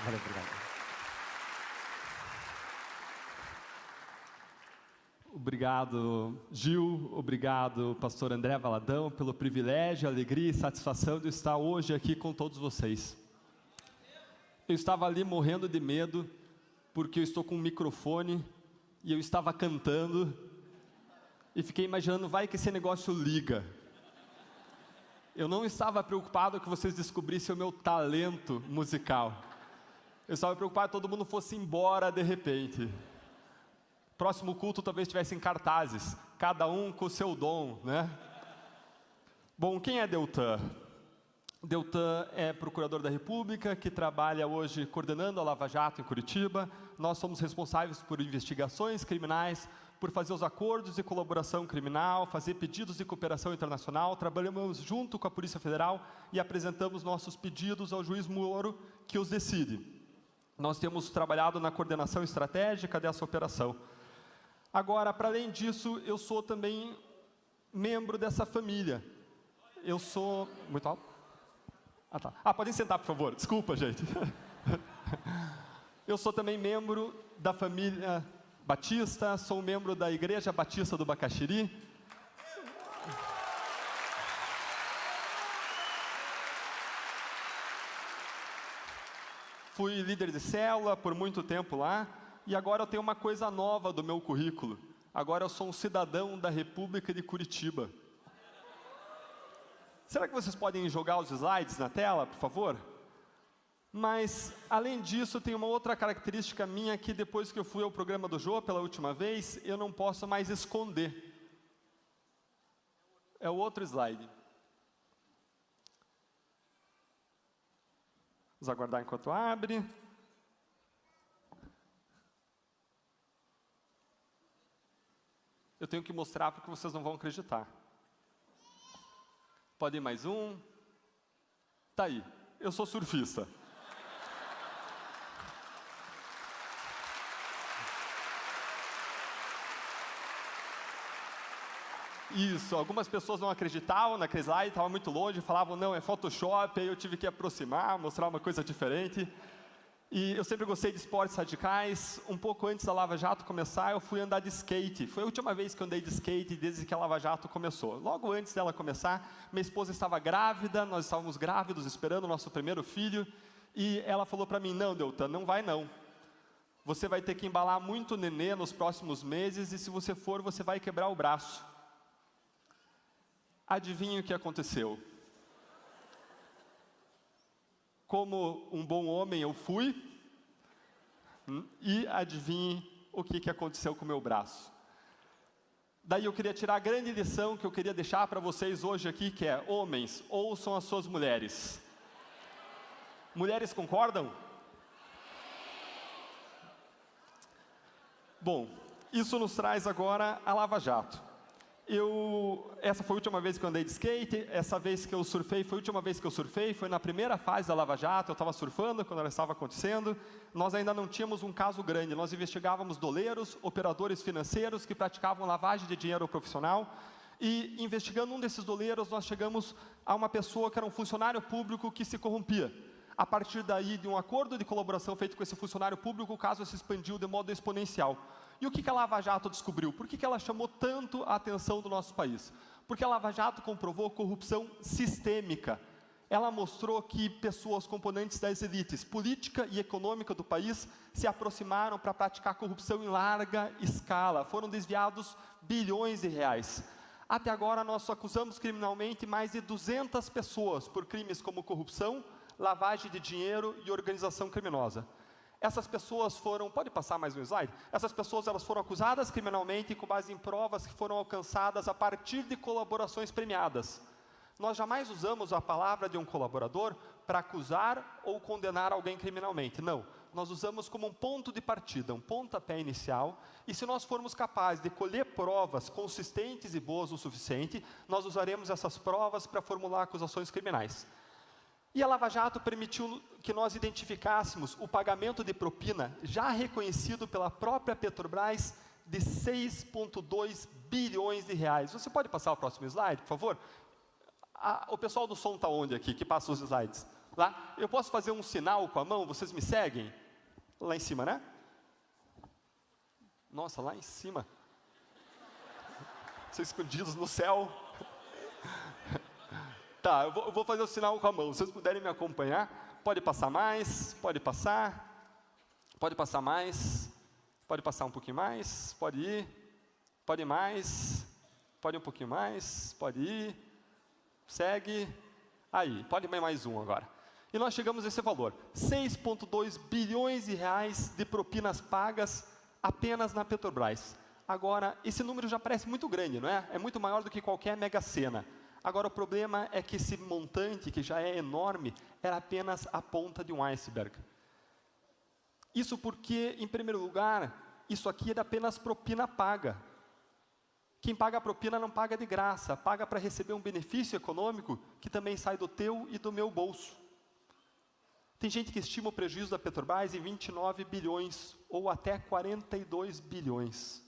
Valeu, obrigado. Obrigado, Gil. Obrigado, pastor André Valadão, pelo privilégio, alegria e satisfação de estar hoje aqui com todos vocês. Eu estava ali morrendo de medo, porque eu estou com um microfone e eu estava cantando e fiquei imaginando, vai que esse negócio liga. Eu não estava preocupado que vocês descobrissem o meu talento musical. Eu estava preocupado que todo mundo fosse embora de repente. Próximo culto talvez tivessem cartazes, cada um com o seu dom, né? Bom, quem é Deltan? Deltan é procurador da República, que trabalha hoje coordenando a Lava Jato em Curitiba. Nós somos responsáveis por investigações criminais, por fazer os acordos de colaboração criminal, fazer pedidos de cooperação internacional. Trabalhamos junto com a Polícia Federal e apresentamos nossos pedidos ao juiz Moro, que os decide. Nós temos trabalhado na coordenação estratégica dessa operação. Agora, para além disso, eu sou também membro dessa família. Eu sou... Muito alto? Ah, tá. Podem sentar, por favor. Desculpa, gente. Eu sou também membro da família Batista, sou membro da Igreja Batista do Bacaxiri. Fui líder de célula por muito tempo lá. E agora eu tenho uma coisa nova do meu currículo. Agora eu sou um cidadão da República de Curitiba. Será que vocês podem jogar os slides na tela, por favor? Mas, além disso, tem uma outra característica minha que depois que eu fui ao programa do Jô pela última vez, eu não posso mais esconder. É o outro slide. Vamos aguardar enquanto abre. Eu tenho que mostrar porque vocês não vão acreditar. Pode ir mais um. Tá aí. Eu sou surfista. Isso, algumas pessoas não acreditavam naquele slide, estava muito longe, falavam, não, é Photoshop, aí eu tive que aproximar, mostrar uma coisa diferente. E eu sempre gostei de esportes radicais. Um pouco antes da Lava Jato começar, eu fui andar de skate. Foi a última vez que eu andei de skate desde que a Lava Jato começou. Logo antes dela começar, minha esposa estava grávida, nós estávamos grávidos, esperando o nosso primeiro filho. E ela falou para mim, não, Deltan, não vai não. Você vai ter que embalar muito nenê nos próximos meses e se você for, você vai quebrar o braço. Adivinha o que aconteceu? Como um bom homem eu fui, e adivinhe o que aconteceu com o meu braço. Daí eu queria tirar a grande lição que eu queria deixar para vocês hoje aqui, que é, homens, ouçam as suas mulheres. Mulheres concordam? Bom, isso nos traz agora a Lava Jato. Essa foi a última vez que eu andei de skate, essa vez que eu surfei foi a última vez que eu surfei, foi na primeira fase da Lava Jato, eu estava surfando quando ela estava acontecendo, nós ainda não tínhamos um caso grande, nós investigávamos doleiros, operadores financeiros que praticavam lavagem de dinheiro profissional, e investigando um desses doleiros, nós chegamos a uma pessoa que era um funcionário público que se corrompia. A partir daí, de um acordo de colaboração feito com esse funcionário público, o caso se expandiu de modo exponencial. E o que a Lava Jato descobriu? Por que ela chamou tanto a atenção do nosso país? Porque a Lava Jato comprovou corrupção sistêmica. Ela mostrou que pessoas componentes das elites política e econômica do país se aproximaram para praticar corrupção em larga escala. Foram desviados bilhões de reais. Até agora, nós acusamos criminalmente mais de 200 pessoas por crimes como corrupção, lavagem de dinheiro e organização criminosa. Essas pessoas foram... Pode passar mais um slide? Essas pessoas elas foram acusadas criminalmente com base em provas que foram alcançadas a partir de colaborações premiadas. Nós jamais usamos a palavra de um colaborador para acusar ou condenar alguém criminalmente. Não. Nós usamos como um ponto de partida, um pontapé inicial. E se nós formos capazes de colher provas consistentes e boas o suficiente, nós usaremos essas provas para formular acusações criminais. E a Lava Jato permitiu que nós identificássemos o pagamento de propina, já reconhecido pela própria Petrobras, de 6,2 bilhões de reais. Você pode passar o próximo slide, por favor? O pessoal do som está onde aqui, que passa os slides? Lá, eu posso fazer um sinal com a mão, vocês me seguem? Lá em cima, né? Nossa, lá em cima. Vocês escondidos no céu. Tá, eu vou fazer o sinal com a mão. Se vocês puderem me acompanhar, pode passar mais, pode passar mais, pode passar um pouquinho mais, pode ir mais, pode ir um pouquinho mais, pode ir, segue, aí, pode ir mais um agora. E nós chegamos a esse valor, 6,2 bilhões de reais de propinas pagas apenas na Petrobras. Agora, esse número já parece muito grande, não é? É muito maior do que qualquer Mega Sena. Agora, o problema é que esse montante, que já é enorme, era apenas a ponta de um iceberg. Isso porque, em primeiro lugar, isso aqui era apenas propina paga. Quem paga a propina não paga de graça, paga para receber um benefício econômico que também sai do teu e do meu bolso. Tem gente que estima o prejuízo da Petrobras em 29 bilhões ou até 42 bilhões.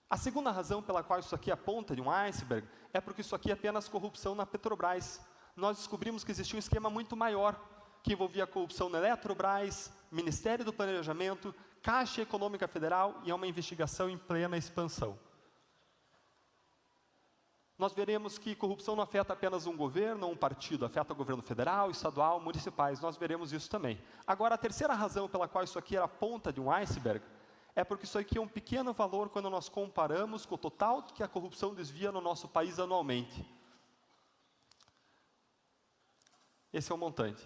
A segunda razão pela qual isso aqui é a ponta de um iceberg é porque isso aqui é apenas corrupção na Petrobras. Nós descobrimos que existia um esquema muito maior, que envolvia corrupção na Eletrobras, Ministério do Planejamento, Caixa Econômica Federal, e é uma investigação em plena expansão. Nós veremos que corrupção não afeta apenas um governo ou um partido, afeta o governo federal, estadual, municipais, nós veremos isso também. Agora, a terceira razão pela qual isso aqui era a ponta de um iceberg, é porque isso aqui é um pequeno valor quando nós comparamos com o total que a corrupção desvia no nosso país anualmente. Esse é o montante.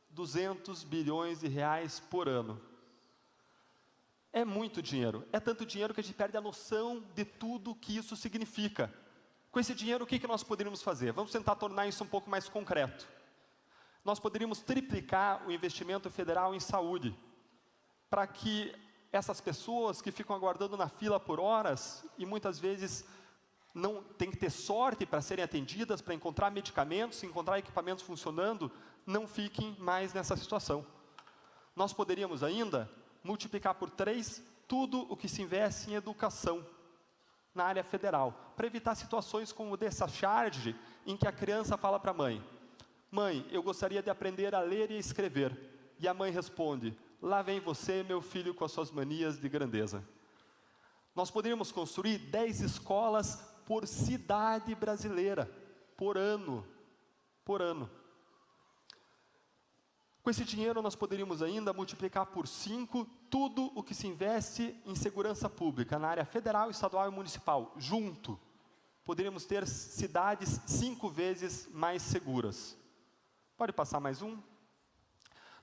200 bilhões de reais por ano. É muito dinheiro. É tanto dinheiro que a gente perde a noção de tudo que isso significa. Com esse dinheiro, o que nós poderíamos fazer? Vamos tentar tornar isso um pouco mais concreto. Nós poderíamos triplicar o investimento federal em saúde, para que essas pessoas que ficam aguardando na fila por horas, e muitas vezes não tem que ter sorte para serem atendidas, para encontrar medicamentos, encontrar equipamentos funcionando, não fiquem mais nessa situação. Nós poderíamos ainda multiplicar por 3 tudo o que se investe em educação na área federal, para evitar situações como dessa charge, em que a criança fala para a mãe: mãe, eu gostaria de aprender a ler e escrever. E a mãe responde: lá vem você, meu filho, com as suas manias de grandeza. Nós poderíamos construir 10 escolas por cidade brasileira, por ano. Com esse dinheiro, nós poderíamos ainda multiplicar por 5 tudo o que se investe em segurança pública, na área federal, estadual e municipal, junto. Poderíamos ter cidades 5 vezes mais seguras. Pode passar mais um?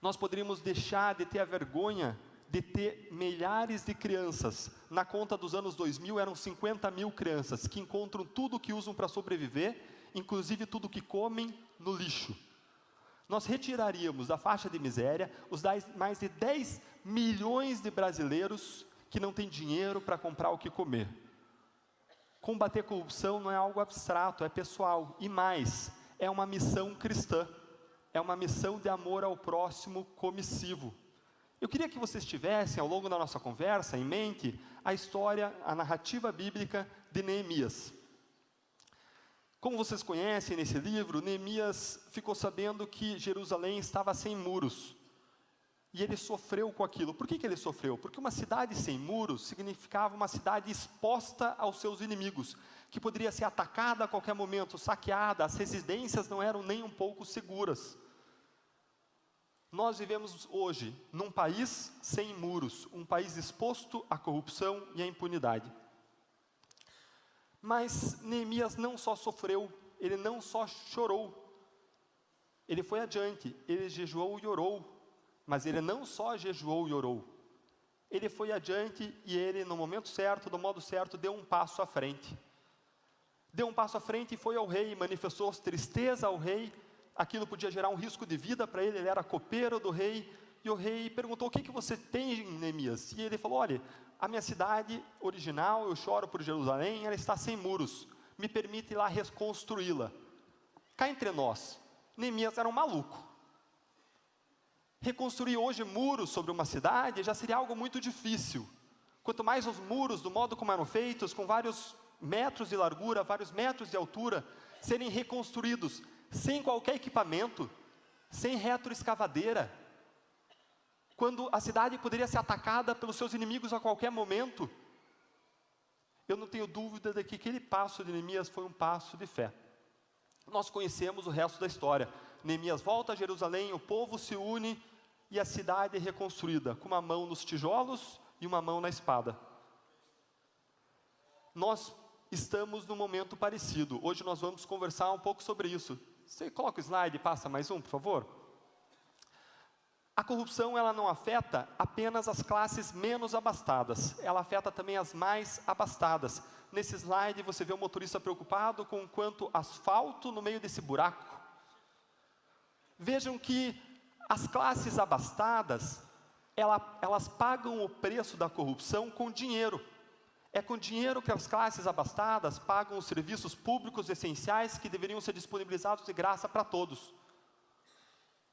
Nós poderíamos deixar de ter a vergonha de ter milhares de crianças. Na conta dos anos 2000, eram 50 mil crianças que encontram tudo o que usam para sobreviver, inclusive tudo o que comem, no lixo. Nós retiraríamos da faixa de miséria os mais de 10 milhões de brasileiros que não têm dinheiro para comprar o que comer. Combater a corrupção não é algo abstrato, é pessoal. E mais, é uma missão cristã. É uma missão de amor ao próximo comissivo. Eu queria que vocês tivessem, ao longo da nossa conversa, em mente, a história, a narrativa bíblica de Neemias. Como vocês conhecem nesse livro, Neemias ficou sabendo que Jerusalém estava sem muros. E ele sofreu com aquilo. Por que ele sofreu? Porque uma cidade sem muros significava uma cidade exposta aos seus inimigos, que poderia ser atacada a qualquer momento, saqueada, as residências não eram nem um pouco seguras. Nós vivemos hoje num país sem muros, um país exposto à corrupção e à impunidade. Mas Neemias não só sofreu, ele não só chorou, ele foi adiante, ele jejuou e orou, mas ele não só jejuou e orou, ele foi adiante e ele, no momento certo, do modo certo, deu um passo à frente. Deu um passo à frente e foi ao rei, manifestou tristeza ao rei, aquilo podia gerar um risco de vida para ele, ele era copeiro do rei, e o rei perguntou: o que você tem, Neemias? E ele falou: olha, a minha cidade original, eu choro por Jerusalém, ela está sem muros, me permite ir lá reconstruí-la. Cá entre nós, Neemias era um maluco. Reconstruir hoje muros sobre uma cidade já seria algo muito difícil. Quanto mais os muros, do modo como eram feitos, com vários metros de largura, vários metros de altura, serem reconstruídos, sem qualquer equipamento, sem retroescavadeira, quando a cidade poderia ser atacada pelos seus inimigos a qualquer momento. Eu não tenho dúvida de que aquele passo de Neemias foi um passo de fé. Nós conhecemos o resto da história. Neemias volta a Jerusalém, o povo se une e a cidade é reconstruída, com uma mão nos tijolos e uma mão na espada. Nós estamos num momento parecido. Hoje nós vamos conversar um pouco sobre isso. Você coloca o slide e passa mais um, por favor? A corrupção, ela não afeta apenas as classes menos abastadas, ela afeta também as mais abastadas. Nesse slide você vê o motorista preocupado com quanto asfalto no meio desse buraco. Vejam que as classes abastadas, elas pagam o preço da corrupção com dinheiro. É com dinheiro que as classes abastadas pagam os serviços públicos essenciais que deveriam ser disponibilizados de graça para todos.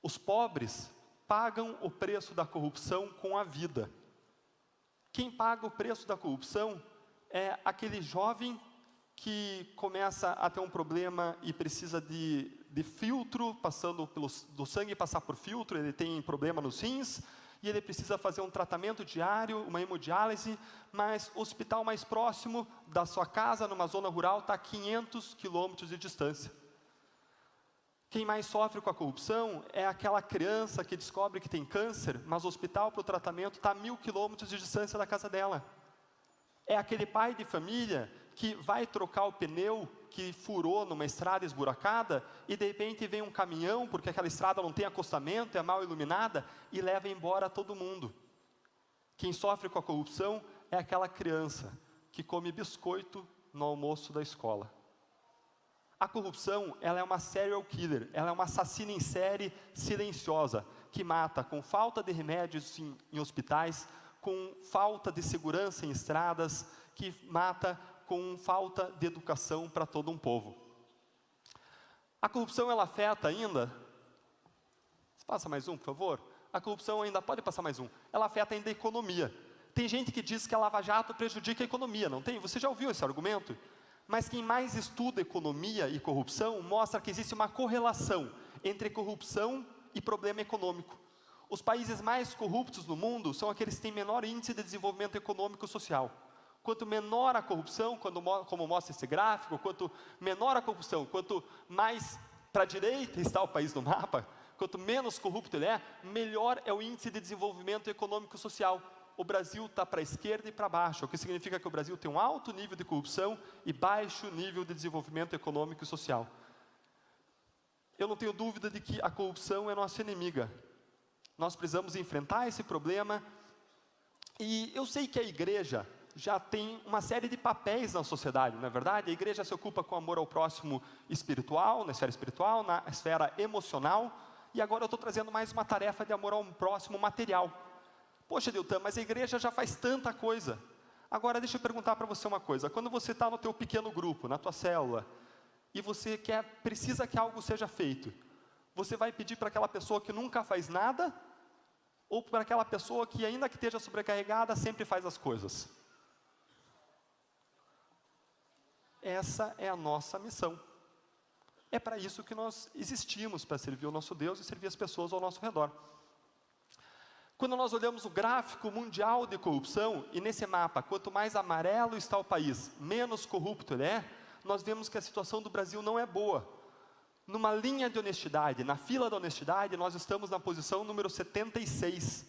Os pobres pagam o preço da corrupção com a vida. Quem paga o preço da corrupção é aquele jovem que começa a ter um problema e precisa de filtro, passando do sangue passar por filtro, ele tem problema nos rins, e ele precisa fazer um tratamento diário, uma hemodiálise, mas o hospital mais próximo da sua casa, numa zona rural, está a 500 quilômetros de distância. Quem mais sofre com a corrupção é aquela criança que descobre que tem câncer, mas o hospital para o tratamento está a 1000 quilômetros de distância da casa dela. É aquele pai de família que vai trocar o pneu que furou numa estrada esburacada e de repente vem um caminhão, porque aquela estrada não tem acostamento, é mal iluminada, e leva embora todo mundo. Quem sofre com a corrupção é aquela criança que come biscoito no almoço da escola. A corrupção, ela é uma serial killer, ela é uma assassina em série silenciosa, que mata com falta de remédios em hospitais, com falta de segurança em estradas, que mata com falta de educação para todo um povo. A corrupção, ela afeta ainda, passa mais um, por favor, a corrupção ainda, pode passar mais um, ela afeta ainda a economia. Tem gente que diz que a Lava Jato prejudica a economia, não tem? Você já ouviu esse argumento? Mas quem mais estuda economia e corrupção mostra que existe uma correlação entre corrupção e problema econômico. Os países mais corruptos no mundo são aqueles que têm menor índice de desenvolvimento econômico e social. Quanto menor a corrupção, como mostra esse gráfico, quanto menor a corrupção, quanto mais para a direita está o país no mapa, quanto menos corrupto ele é, melhor é o índice de desenvolvimento econômico e social. O Brasil está para a esquerda e para baixo, o que significa que o Brasil tem um alto nível de corrupção e baixo nível de desenvolvimento econômico e social. Eu não tenho dúvida de que a corrupção é nossa inimiga. Nós precisamos enfrentar esse problema, e eu sei que a igreja já tem uma série de papéis na sociedade, não é verdade? A igreja se ocupa com amor ao próximo espiritual, na esfera emocional, e agora eu estou trazendo mais uma tarefa de amor ao próximo material. Poxa, Diltan, mas a igreja já faz tanta coisa. Agora deixa eu perguntar para você uma coisa. Quando você está no teu pequeno grupo, na tua célula, e você precisa que algo seja feito, você vai pedir para aquela pessoa que nunca faz nada, ou para aquela pessoa que, ainda que esteja sobrecarregada, sempre faz as coisas? Essa é a nossa missão. É para isso que nós existimos, para servir o nosso Deus e servir as pessoas ao nosso redor. Quando nós olhamos o gráfico mundial de corrupção, e nesse mapa, quanto mais amarelo está o país, menos corrupto ele é, nós vemos que a situação do Brasil não é boa. Numa linha de honestidade, na fila da honestidade, nós estamos na posição número 76.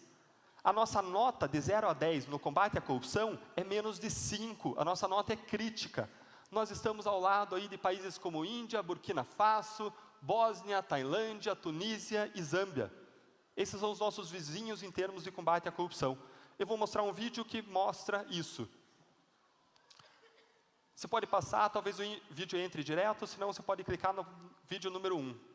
A nossa nota de 0 a 10 no combate à corrupção é menos de 5, a nossa nota é crítica. Nós estamos ao lado aí de países como Índia, Burkina Faso, Bósnia, Tailândia, Tunísia e Zâmbia. Esses são os nossos vizinhos em termos de combate à corrupção. Eu vou mostrar um vídeo que mostra isso. Você pode passar, talvez o vídeo entre direto, senão você pode clicar no vídeo número 1.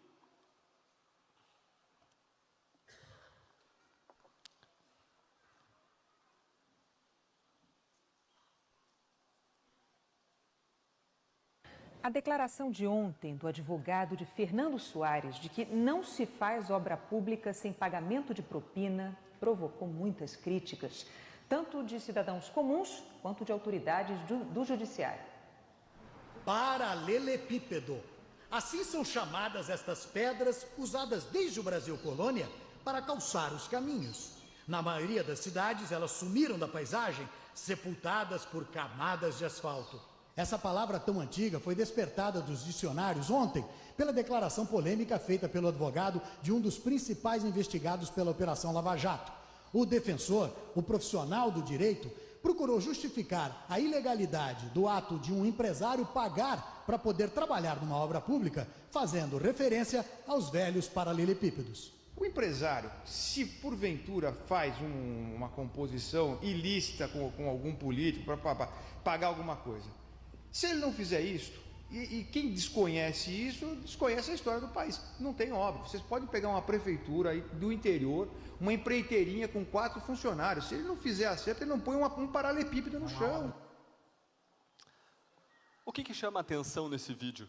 A declaração de ontem do advogado de Fernando Soares de que não se faz obra pública sem pagamento de propina provocou muitas críticas, tanto de cidadãos comuns quanto de autoridades do judiciário. Paralelepípedo. Assim são chamadas estas pedras usadas desde o Brasil colônia para calçar os caminhos. Na maioria das cidades, elas sumiram da paisagem, sepultadas por camadas de asfalto. Essa palavra tão antiga foi despertada dos dicionários ontem pela declaração polêmica feita pelo advogado de um dos principais investigados pela Operação Lava Jato. O defensor, o profissional do direito, procurou justificar a ilegalidade do ato de um empresário pagar para poder trabalhar numa obra pública, fazendo referência aos velhos paralelepípedos. O empresário, se porventura faz uma composição ilícita com algum político para pagar alguma coisa, se ele não fizer isso, e quem desconhece isso, desconhece a história do país. Não tem obra. Vocês podem pegar uma prefeitura aí do interior, uma empreiteirinha com 4 funcionários. Se ele não fizer acerto, ele não põe um paralelepípedo no chão. O que chama a atenção nesse vídeo?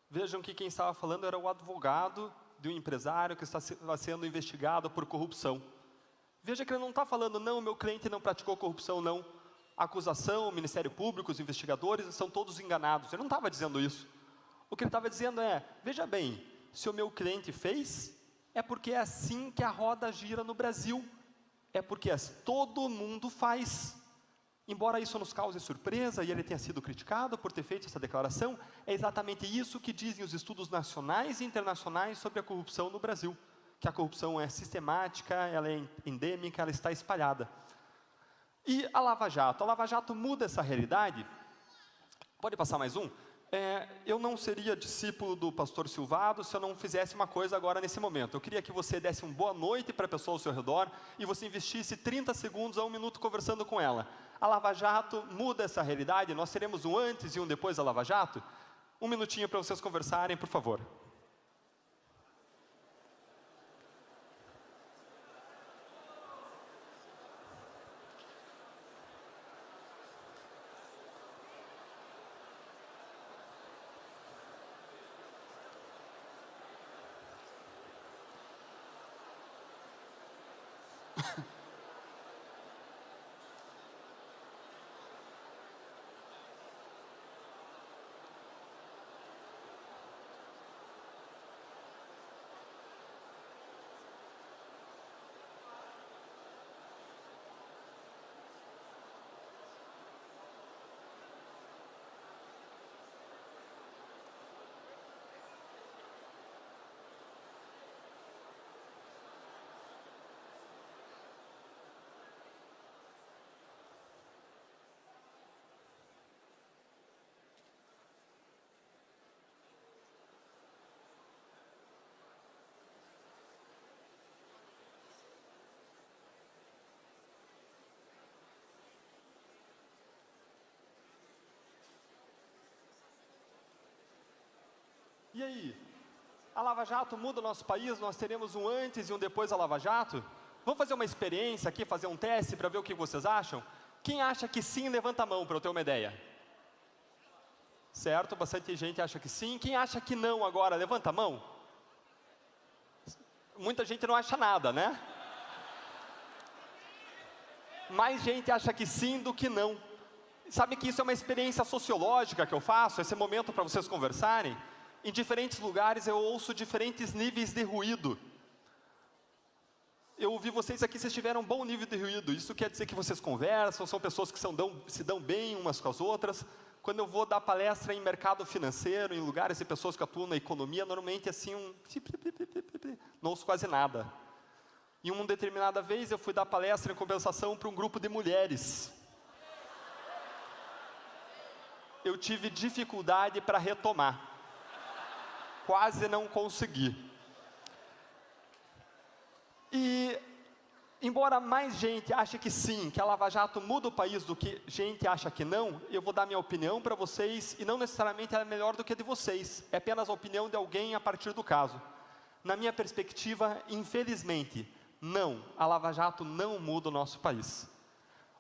Vejam que quem estava falando era o advogado de um empresário que está sendo investigado por corrupção. Veja que ele não está falando, não, meu cliente não praticou corrupção, não. A acusação, o Ministério Público, os investigadores são todos enganados. Ele não estava dizendo isso. O que ele estava dizendo é, veja bem, se o meu cliente fez, é porque é assim que a roda gira no Brasil. É porque todo mundo faz. Embora isso nos cause surpresa e ele tenha sido criticado por ter feito essa declaração, é exatamente isso que dizem os estudos nacionais e internacionais sobre a corrupção no Brasil. Que a corrupção é sistemática, ela é endêmica, ela está espalhada. E a Lava Jato muda essa realidade? Pode passar mais um? Eu não seria discípulo do pastor Silvado se eu não fizesse uma coisa agora nesse momento. Eu queria que você desse uma boa noite para a pessoa ao seu redor e você investisse 30 segundos a 1 minuto conversando com ela. A Lava Jato muda essa realidade? Nós teremos um antes e um depois da Lava Jato? 1 minutinho para vocês conversarem, por favor. E aí? A Lava Jato muda o nosso país? Nós teremos um antes e um depois da Lava Jato? Vamos fazer uma experiência aqui, fazer um teste para ver o que vocês acham? Quem acha que sim, levanta a mão para eu ter uma ideia. Certo? Bastante gente acha que sim. Quem acha que não agora, levanta a mão. Muita gente não acha nada, né? Mais gente acha que sim do que não. Sabe que isso é uma experiência sociológica que eu faço, esse momento para vocês conversarem. Em diferentes lugares eu ouço diferentes níveis de ruído. Eu ouvi vocês aqui, vocês tiveram um bom nível de ruído. Isso quer dizer que vocês conversam, são pessoas que se dão bem umas com as outras. Quando eu vou dar palestra em mercado financeiro, em lugares de pessoas que atuam na economia, normalmente assim, não ouço quase nada. Em uma determinada vez eu fui dar palestra em compensação para um grupo de mulheres. Eu tive dificuldade para retomar. Quase não consegui. E, embora mais gente ache que sim, que a Lava Jato muda o país do que gente acha que não, eu vou dar minha opinião para vocês, e não necessariamente ela é melhor do que a de vocês, é apenas a opinião de alguém a partir do caso. Na minha perspectiva, infelizmente, não, a Lava Jato não muda o nosso país.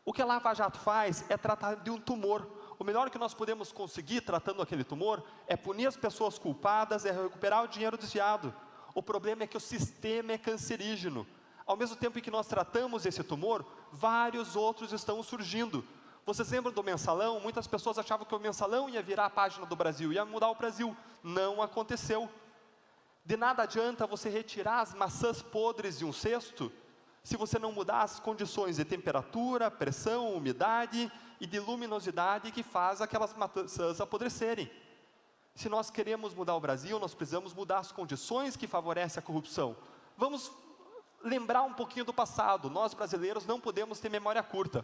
O que a Lava Jato faz é tratar de um tumor. O melhor que nós podemos conseguir tratando aquele tumor é punir as pessoas culpadas, é recuperar o dinheiro desviado. O problema é que o sistema é cancerígeno. Ao mesmo tempo em que nós tratamos esse tumor, vários outros estão surgindo. Vocês lembram do mensalão? Muitas pessoas achavam que o mensalão ia virar a página do Brasil, ia mudar o Brasil. Não aconteceu. De nada adianta você retirar as maçãs podres de um cesto, se você não mudar as condições de temperatura, pressão, umidade e de luminosidade que faz aquelas maçãs apodrecerem. Se nós queremos mudar o Brasil, nós precisamos mudar as condições que favorecem a corrupção. Vamos lembrar um pouquinho do passado. Nós, brasileiros, não podemos ter memória curta.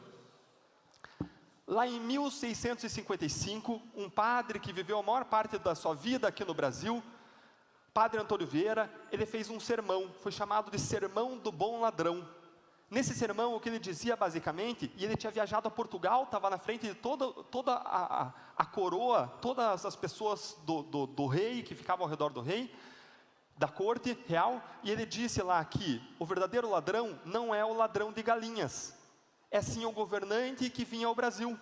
Lá em 1655, um padre que viveu a maior parte da sua vida aqui no Brasil, Padre Antônio Vieira, ele fez um sermão, foi chamado de Sermão do Bom Ladrão. Nesse sermão, o que ele dizia basicamente, e ele tinha viajado a Portugal, estava na frente de toda a coroa, todas as pessoas do rei, que ficavam ao redor do rei, da corte real, e ele disse lá que o verdadeiro ladrão não é o ladrão de galinhas, é sim o governante que vinha ao Brasil.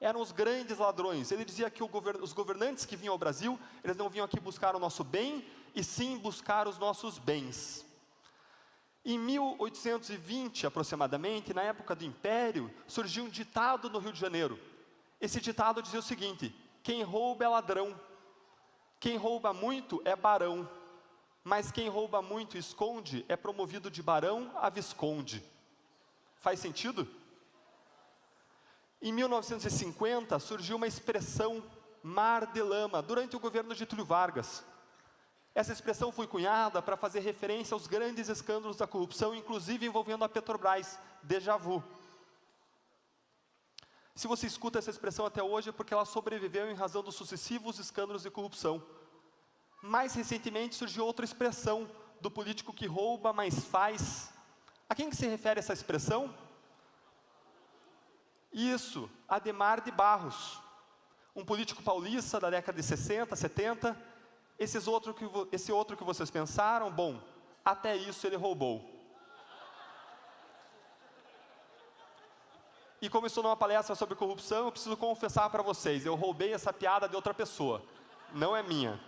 Eram os grandes ladrões. Ele dizia que os governantes que vinham ao Brasil, eles não vinham aqui buscar o nosso bem, e sim buscar os nossos bens. Em 1820, aproximadamente, na época do Império, surgiu um ditado no Rio de Janeiro. Esse ditado dizia o seguinte: quem rouba é ladrão, quem rouba muito é barão, mas quem rouba muito e esconde é promovido de barão a visconde. Faz sentido? Em 1950, surgiu uma expressão, mar de lama, durante o governo de Getúlio Vargas. Essa expressão foi cunhada para fazer referência aos grandes escândalos da corrupção, inclusive envolvendo a Petrobras, déjà vu. Se você escuta essa expressão até hoje, é porque ela sobreviveu em razão dos sucessivos escândalos de corrupção. Mais recentemente surgiu outra expressão, do político que rouba, mas faz. A quem que se refere essa expressão? Isso, Adhemar de Barros, um político paulista da década de 60, 70, esse outro que vocês pensaram, bom, até isso ele roubou. E como estou numa palestra sobre corrupção, eu preciso confessar para vocês, eu roubei essa piada de outra pessoa, não é minha.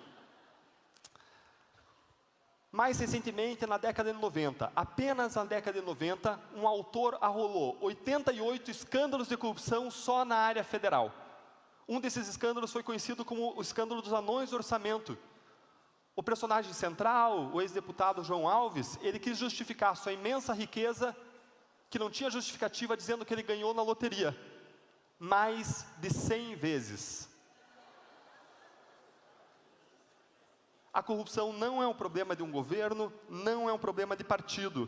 Mais recentemente, na década de 90, apenas na década de 90, um autor arrolou 88 escândalos de corrupção só na área federal. Um desses escândalos foi conhecido como o escândalo dos anões do orçamento. O personagem central, o ex-deputado João Alves, ele quis justificar sua imensa riqueza, que não tinha justificativa, dizendo que ele ganhou na loteria. Mais de 100 vezes. A corrupção não é um problema de um governo, não é um problema de partido.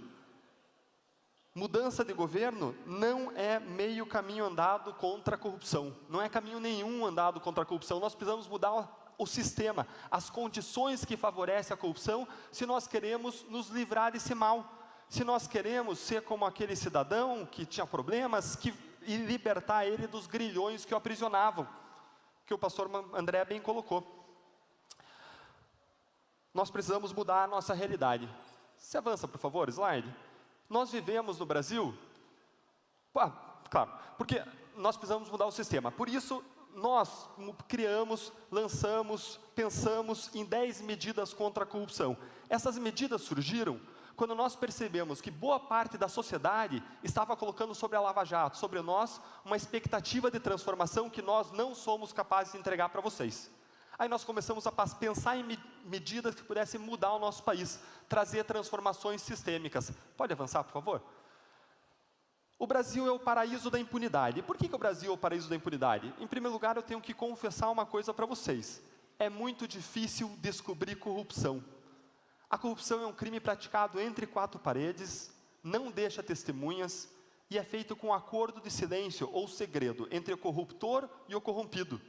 Mudança de governo não é meio caminho andado contra a corrupção. Não é caminho nenhum andado contra a corrupção. Nós precisamos mudar o sistema, as condições que favorecem a corrupção, se nós queremos nos livrar desse mal. Se nós queremos ser como aquele cidadão que tinha problemas e libertar ele dos grilhões que o aprisionavam, que o pastor André bem colocou. Nós precisamos mudar a nossa realidade. Se avança, por favor, slide. Nós vivemos no Brasil, claro, porque nós precisamos mudar o sistema. Por isso, nós criamos, lançamos, pensamos em 10 medidas contra a corrupção. Essas medidas surgiram quando nós percebemos que boa parte da sociedade estava colocando sobre a Lava Jato, sobre nós, uma expectativa de transformação que nós não somos capazes de entregar para vocês. Aí nós começamos a pensar em medidas que pudessem mudar o nosso país, trazer transformações sistêmicas. Pode avançar, por favor? O Brasil é o paraíso da impunidade. Por que o Brasil é o paraíso da impunidade? Em primeiro lugar, eu tenho que confessar uma coisa para vocês. É muito difícil descobrir corrupção. A corrupção é um crime praticado entre 4 paredes, não deixa testemunhas e é feito com acordo de silêncio ou segredo entre o corruptor e o corrompido.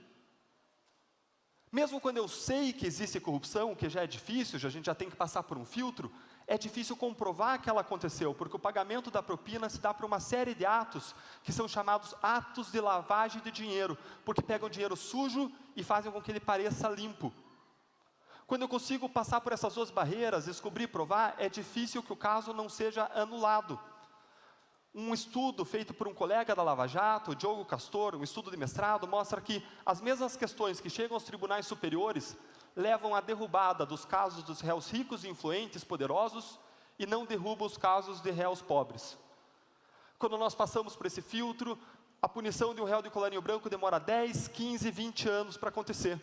Mesmo quando eu sei que existe corrupção, que já é difícil, a gente já tem que passar por um filtro, é difícil comprovar que ela aconteceu, porque o pagamento da propina se dá por uma série de atos, que são chamados atos de lavagem de dinheiro, porque pegam dinheiro sujo e fazem com que ele pareça limpo. Quando eu consigo passar por essas 2 barreiras, descobrir e provar, é difícil que o caso não seja anulado. Um estudo feito por um colega da Lava Jato, Diogo Castor, um estudo de mestrado, mostra que as mesmas questões que chegam aos tribunais superiores levam à derrubada dos casos dos réus ricos, influentes, poderosos, e não derrubam os casos de réus pobres. Quando nós passamos por esse filtro, a punição de um réu de colarinho branco demora 10, 15, 20 anos para acontecer.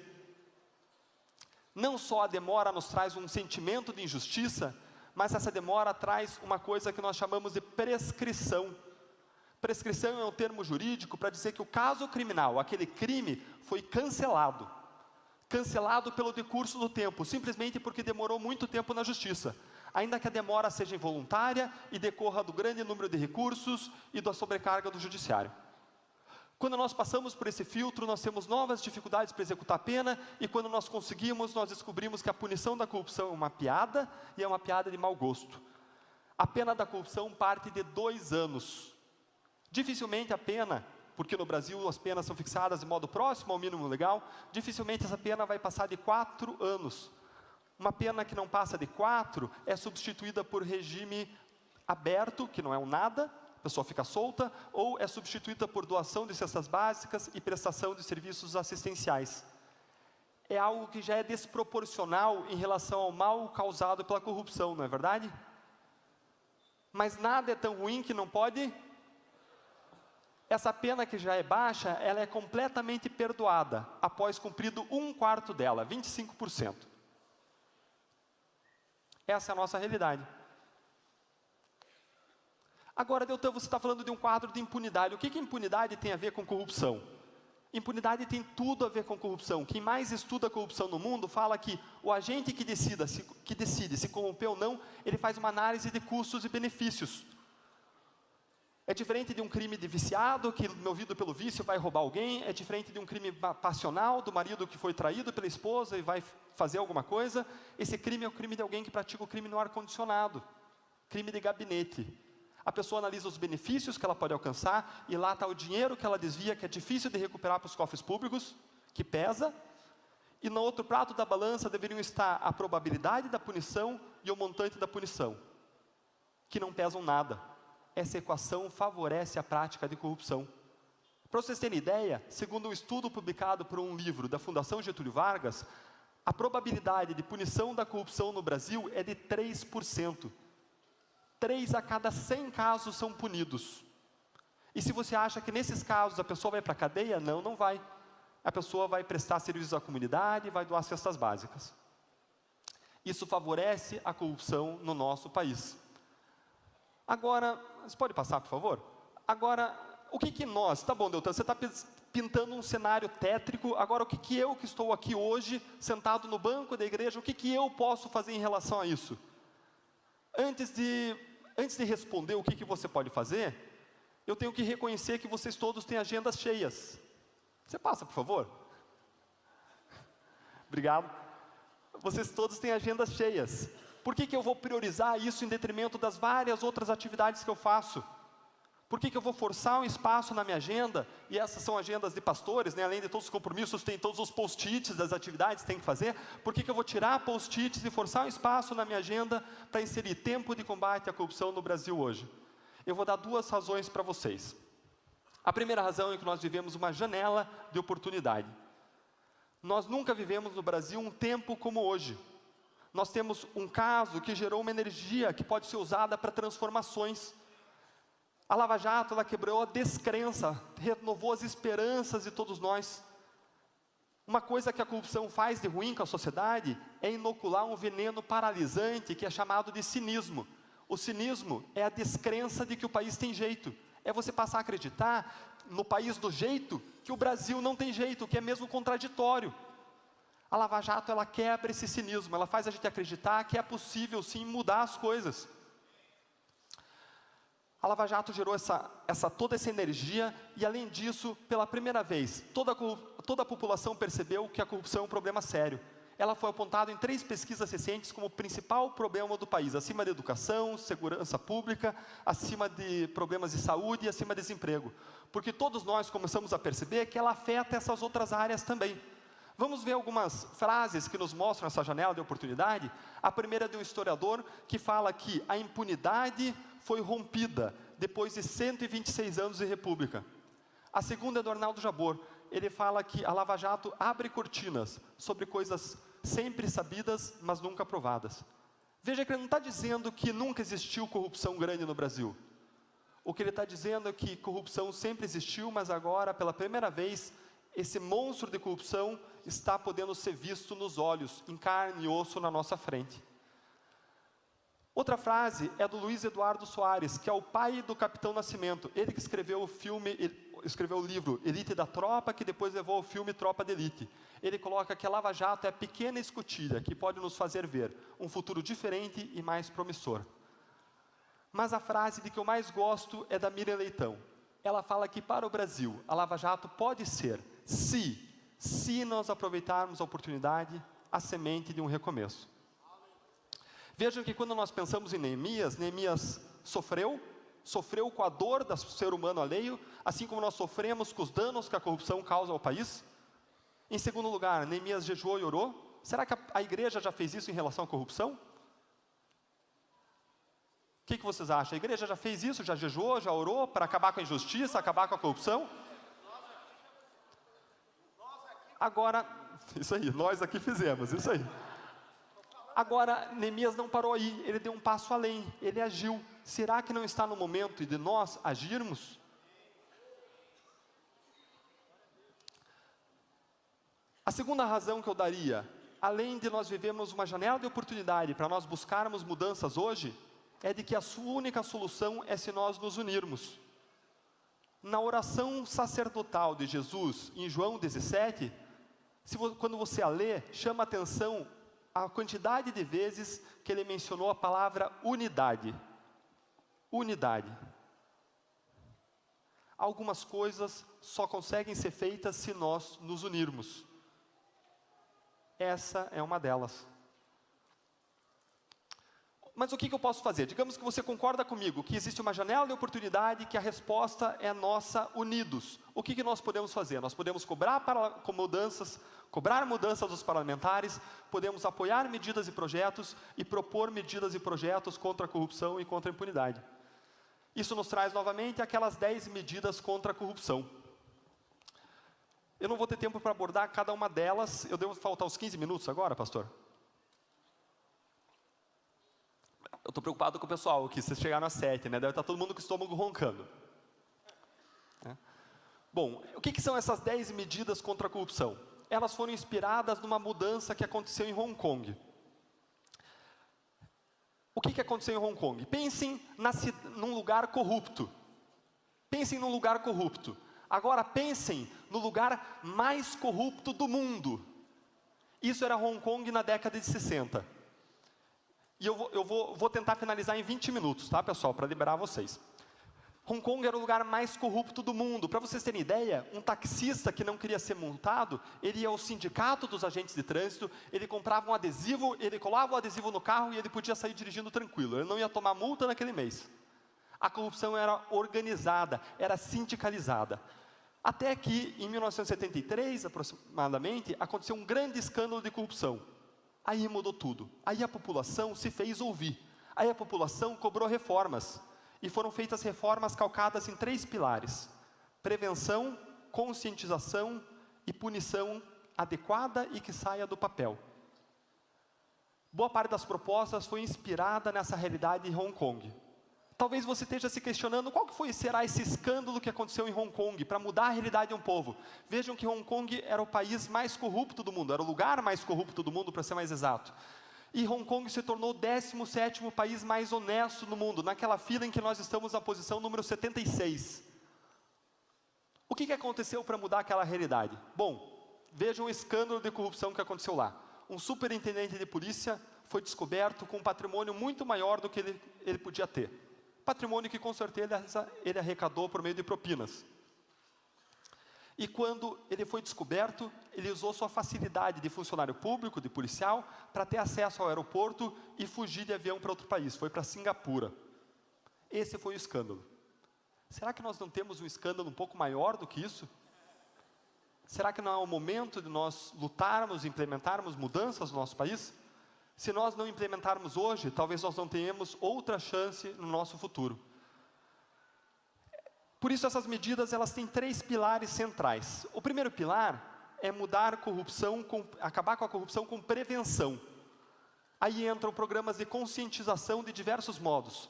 Não só a demora nos traz um sentimento de injustiça, mas essa demora traz uma coisa que nós chamamos de prescrição. Prescrição é um termo jurídico para dizer que o caso criminal, aquele crime, foi cancelado. Cancelado pelo decurso do tempo, simplesmente porque demorou muito tempo na justiça. Ainda que a demora seja involuntária e decorra do grande número de recursos e da sobrecarga do judiciário. Quando nós passamos por esse filtro, nós temos novas dificuldades para executar a pena, e quando nós conseguimos, nós descobrimos que a punição da corrupção é uma piada, e é uma piada de mau gosto. A pena da corrupção parte de 2 anos. Dificilmente a pena, porque no Brasil as penas são fixadas de modo próximo ao mínimo legal, dificilmente essa pena vai passar de 4 anos. Uma pena que não passa de 4 é substituída por regime aberto, que não é um nada, a pessoa fica solta, ou é substituída por doação de cestas básicas e prestação de serviços assistenciais. É algo que já é desproporcional em relação ao mal causado pela corrupção, não é verdade? Mas nada é tão ruim que não pode. Essa pena que já é baixa, ela é completamente perdoada após cumprido 1/4 dela, 25%. Essa é a nossa realidade. Agora, Deltan, você está falando de um quadro de impunidade. O que impunidade tem a ver com corrupção? Impunidade tem tudo a ver com corrupção. Quem mais estuda corrupção no mundo fala que o agente que decide se corromper ou não, ele faz uma análise de custos e benefícios. É diferente de um crime de viciado, que movido pelo vício vai roubar alguém. É diferente de um crime passional, do marido que foi traído pela esposa e vai fazer alguma coisa. Esse crime é o crime de alguém que pratica o crime no ar-condicionado. Crime de gabinete. A pessoa analisa os benefícios que ela pode alcançar, e lá está o dinheiro que ela desvia, que é difícil de recuperar para os cofres públicos, que pesa. E no outro prato da balança deveriam estar a probabilidade da punição e o montante da punição, que não pesam nada. Essa equação favorece a prática de corrupção. Para vocês terem ideia, segundo um estudo publicado por um livro da Fundação Getúlio Vargas, a probabilidade de punição da corrupção no Brasil é de 3%. 3 a cada 100 casos são punidos. E se você acha que nesses casos a pessoa vai para a cadeia, não vai. A pessoa vai prestar serviços à comunidade, vai doar cestas básicas. Isso favorece a corrupção no nosso país. Agora, você pode passar, por favor? Agora, o que nós... Tá bom, Deltan, você está pintando um cenário tétrico. Agora, o que eu que estou aqui hoje, sentado no banco da igreja, o que eu posso fazer em relação a isso? Antes de responder o que você pode fazer, eu tenho que reconhecer que vocês todos têm agendas cheias. Você passa, por favor? Obrigado. Vocês todos têm agendas cheias. Por que eu vou priorizar isso em detrimento das várias outras atividades que eu faço? Por que eu vou forçar um espaço na minha agenda? E essas são agendas de pastores, né? Além de todos os compromissos, tem todos os post-its das atividades que tem que fazer. Por que eu vou tirar post-its e forçar um espaço na minha agenda para inserir tempo de combate à corrupção no Brasil hoje? Eu vou dar 2 razões para vocês. A primeira razão é que nós vivemos uma janela de oportunidade. Nós nunca vivemos no Brasil um tempo como hoje. Nós temos um caso que gerou uma energia que pode ser usada para transformações. A Lava Jato, ela quebrou a descrença, renovou as esperanças de todos nós. Uma coisa que a corrupção faz de ruim com a sociedade é inocular um veneno paralisante que é chamado de cinismo. O cinismo é a descrença de que o país tem jeito. É você passar a acreditar no país do jeito que o Brasil não tem jeito, que é mesmo contraditório. A Lava Jato, ela quebra esse cinismo, ela faz a gente acreditar que é possível sim mudar as coisas. A Lava Jato gerou toda essa energia e, além disso, pela primeira vez, toda a população percebeu que a corrupção é um problema sério. Ela foi apontada em 3 pesquisas recentes como o principal problema do país, acima de educação, segurança pública, acima de problemas de saúde e acima de desemprego. Porque todos nós começamos a perceber que ela afeta essas outras áreas também. Vamos ver algumas frases que nos mostram essa janela de oportunidade. A primeira é de um historiador que fala que a impunidade foi rompida depois de 126 anos de república. A segunda é do Arnaldo Jabor. Ele fala que a Lava Jato abre cortinas sobre coisas sempre sabidas, mas nunca provadas. Veja que ele não está dizendo que nunca existiu corrupção grande no Brasil. O que ele está dizendo é que corrupção sempre existiu, mas agora, pela primeira vez, esse monstro de corrupção está podendo ser visto nos olhos, em carne e osso na nossa frente. Outra frase é do Luiz Eduardo Soares, que é o pai do Capitão Nascimento. Ele que escreveu o livro Elite da Tropa, que depois levou ao filme Tropa de Elite. Ele coloca que a Lava Jato é a pequena escotilha que pode nos fazer ver um futuro diferente e mais promissor. Mas a frase de que eu mais gosto é da Miriam Leitão. Ela fala que para o Brasil, a Lava Jato pode ser, se nós aproveitarmos a oportunidade, a semente de um recomeço. Vejam que quando nós pensamos em Neemias, Neemias sofreu com a dor do ser humano alheio, assim como nós sofremos com os danos que a corrupção causa ao país. Em segundo lugar, Neemias jejuou e orou. Será que a igreja já fez isso em relação à corrupção? O que vocês acham? A igreja já fez isso, já jejuou, já orou para acabar com a injustiça, acabar com a corrupção? Agora, isso aí, nós aqui fizemos, isso aí. Agora, Neemias não parou aí, ele deu um passo além, ele agiu. Será que não está no momento de nós agirmos? A segunda razão que eu daria, além de nós vivermos uma janela de oportunidade para nós buscarmos mudanças hoje, é de que a única solução é se nós nos unirmos. Na oração sacerdotal de Jesus, em João 17, quando você a lê, chama a atenção a quantidade de vezes que ele mencionou a palavra unidade. Unidade. Algumas coisas só conseguem ser feitas se nós nos unirmos. Essa é uma delas. Mas o que eu posso fazer? Digamos que você concorda comigo que existe uma janela de oportunidade, que a resposta é nossa unidos. O que nós podemos fazer? Nós podemos cobrar mudanças dos parlamentares, podemos apoiar medidas e projetos e propor medidas e projetos contra a corrupção e contra a impunidade. Isso nos traz novamente aquelas 10 medidas contra a corrupção. Eu não vou ter tempo para abordar cada uma delas. Eu devo faltar uns 15 minutos agora, pastor? Eu estou preocupado com o pessoal, que vocês chegaram às 7, né? Deve estar todo mundo com o estômago roncando. Bom, o que são essas 10 medidas contra a corrupção? Elas foram inspiradas numa mudança que aconteceu em Hong Kong. O que aconteceu em Hong Kong? Pensem num lugar corrupto. Pensem num lugar corrupto. Agora pensem no lugar mais corrupto do mundo. Isso era Hong Kong na década de 60. E eu vou tentar finalizar em 20 minutos, tá, pessoal, para liberar vocês. Hong Kong era o lugar mais corrupto do mundo. Para vocês terem ideia, um taxista que não queria ser multado, ele ia ao sindicato dos agentes de trânsito, ele comprava um adesivo, ele colava o adesivo no carro e ele podia sair dirigindo tranquilo. Ele não ia tomar multa naquele mês. A corrupção era organizada, era sindicalizada. Até que, em 1973, aproximadamente, aconteceu um grande escândalo de corrupção. Aí mudou tudo. Aí a população se fez ouvir. Aí a população cobrou reformas. E foram feitas reformas calcadas em 3 pilares: prevenção, conscientização e punição adequada e que saia do papel. Boa parte das propostas foi inspirada nessa realidade em Hong Kong. Talvez você esteja se questionando qual que será esse escândalo que aconteceu em Hong Kong para mudar a realidade de um povo. Vejam que Hong Kong era o país mais corrupto do mundo, era o lugar mais corrupto do mundo, para ser mais exato. E Hong Kong se tornou o 17º país mais honesto no mundo, naquela fila em que nós estamos na posição número 76. O que aconteceu para mudar aquela realidade? Bom, vejam o escândalo de corrupção que aconteceu lá. Um superintendente de polícia foi descoberto com um patrimônio muito maior do que ele podia ter. Patrimônio que com certeza ele arrecadou por meio de propinas. E quando ele foi descoberto, ele usou sua facilidade de funcionário público, de policial, para ter acesso ao aeroporto e fugir de avião para outro país. Foi para Singapura. Esse foi o escândalo. Será que nós não temos um escândalo um pouco maior do que isso? Será que não é o momento de nós lutarmos e implementarmos mudanças no nosso país? Se nós não implementarmos hoje, talvez nós não tenhamos outra chance no nosso futuro. Por isso essas medidas, elas têm 3 pilares centrais. O primeiro pilar é mudar a corrupção, acabar com a corrupção com prevenção. Aí entram programas de conscientização de diversos modos.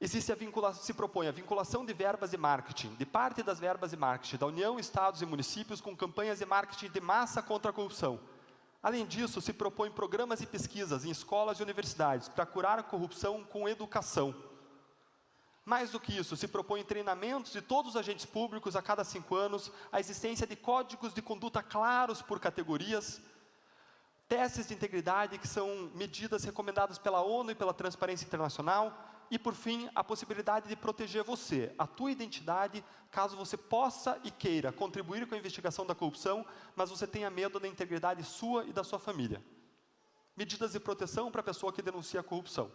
se propõe a vinculação de verbas de marketing, de parte das verbas de marketing da União, Estados e municípios com campanhas de marketing de massa contra a corrupção. Além disso, se propõe programas e pesquisas em escolas e universidades para curar a corrupção com educação. Mais do que isso, se propõe treinamentos de todos os agentes públicos a cada 5 anos, a existência de códigos de conduta claros por categorias, testes de integridade que são medidas recomendadas pela ONU e pela Transparência Internacional, e por fim, a possibilidade de proteger você, a tua identidade, caso você possa e queira contribuir com a investigação da corrupção, mas você tenha medo da integridade sua e da sua família. Medidas de proteção para a pessoa que denuncia a corrupção.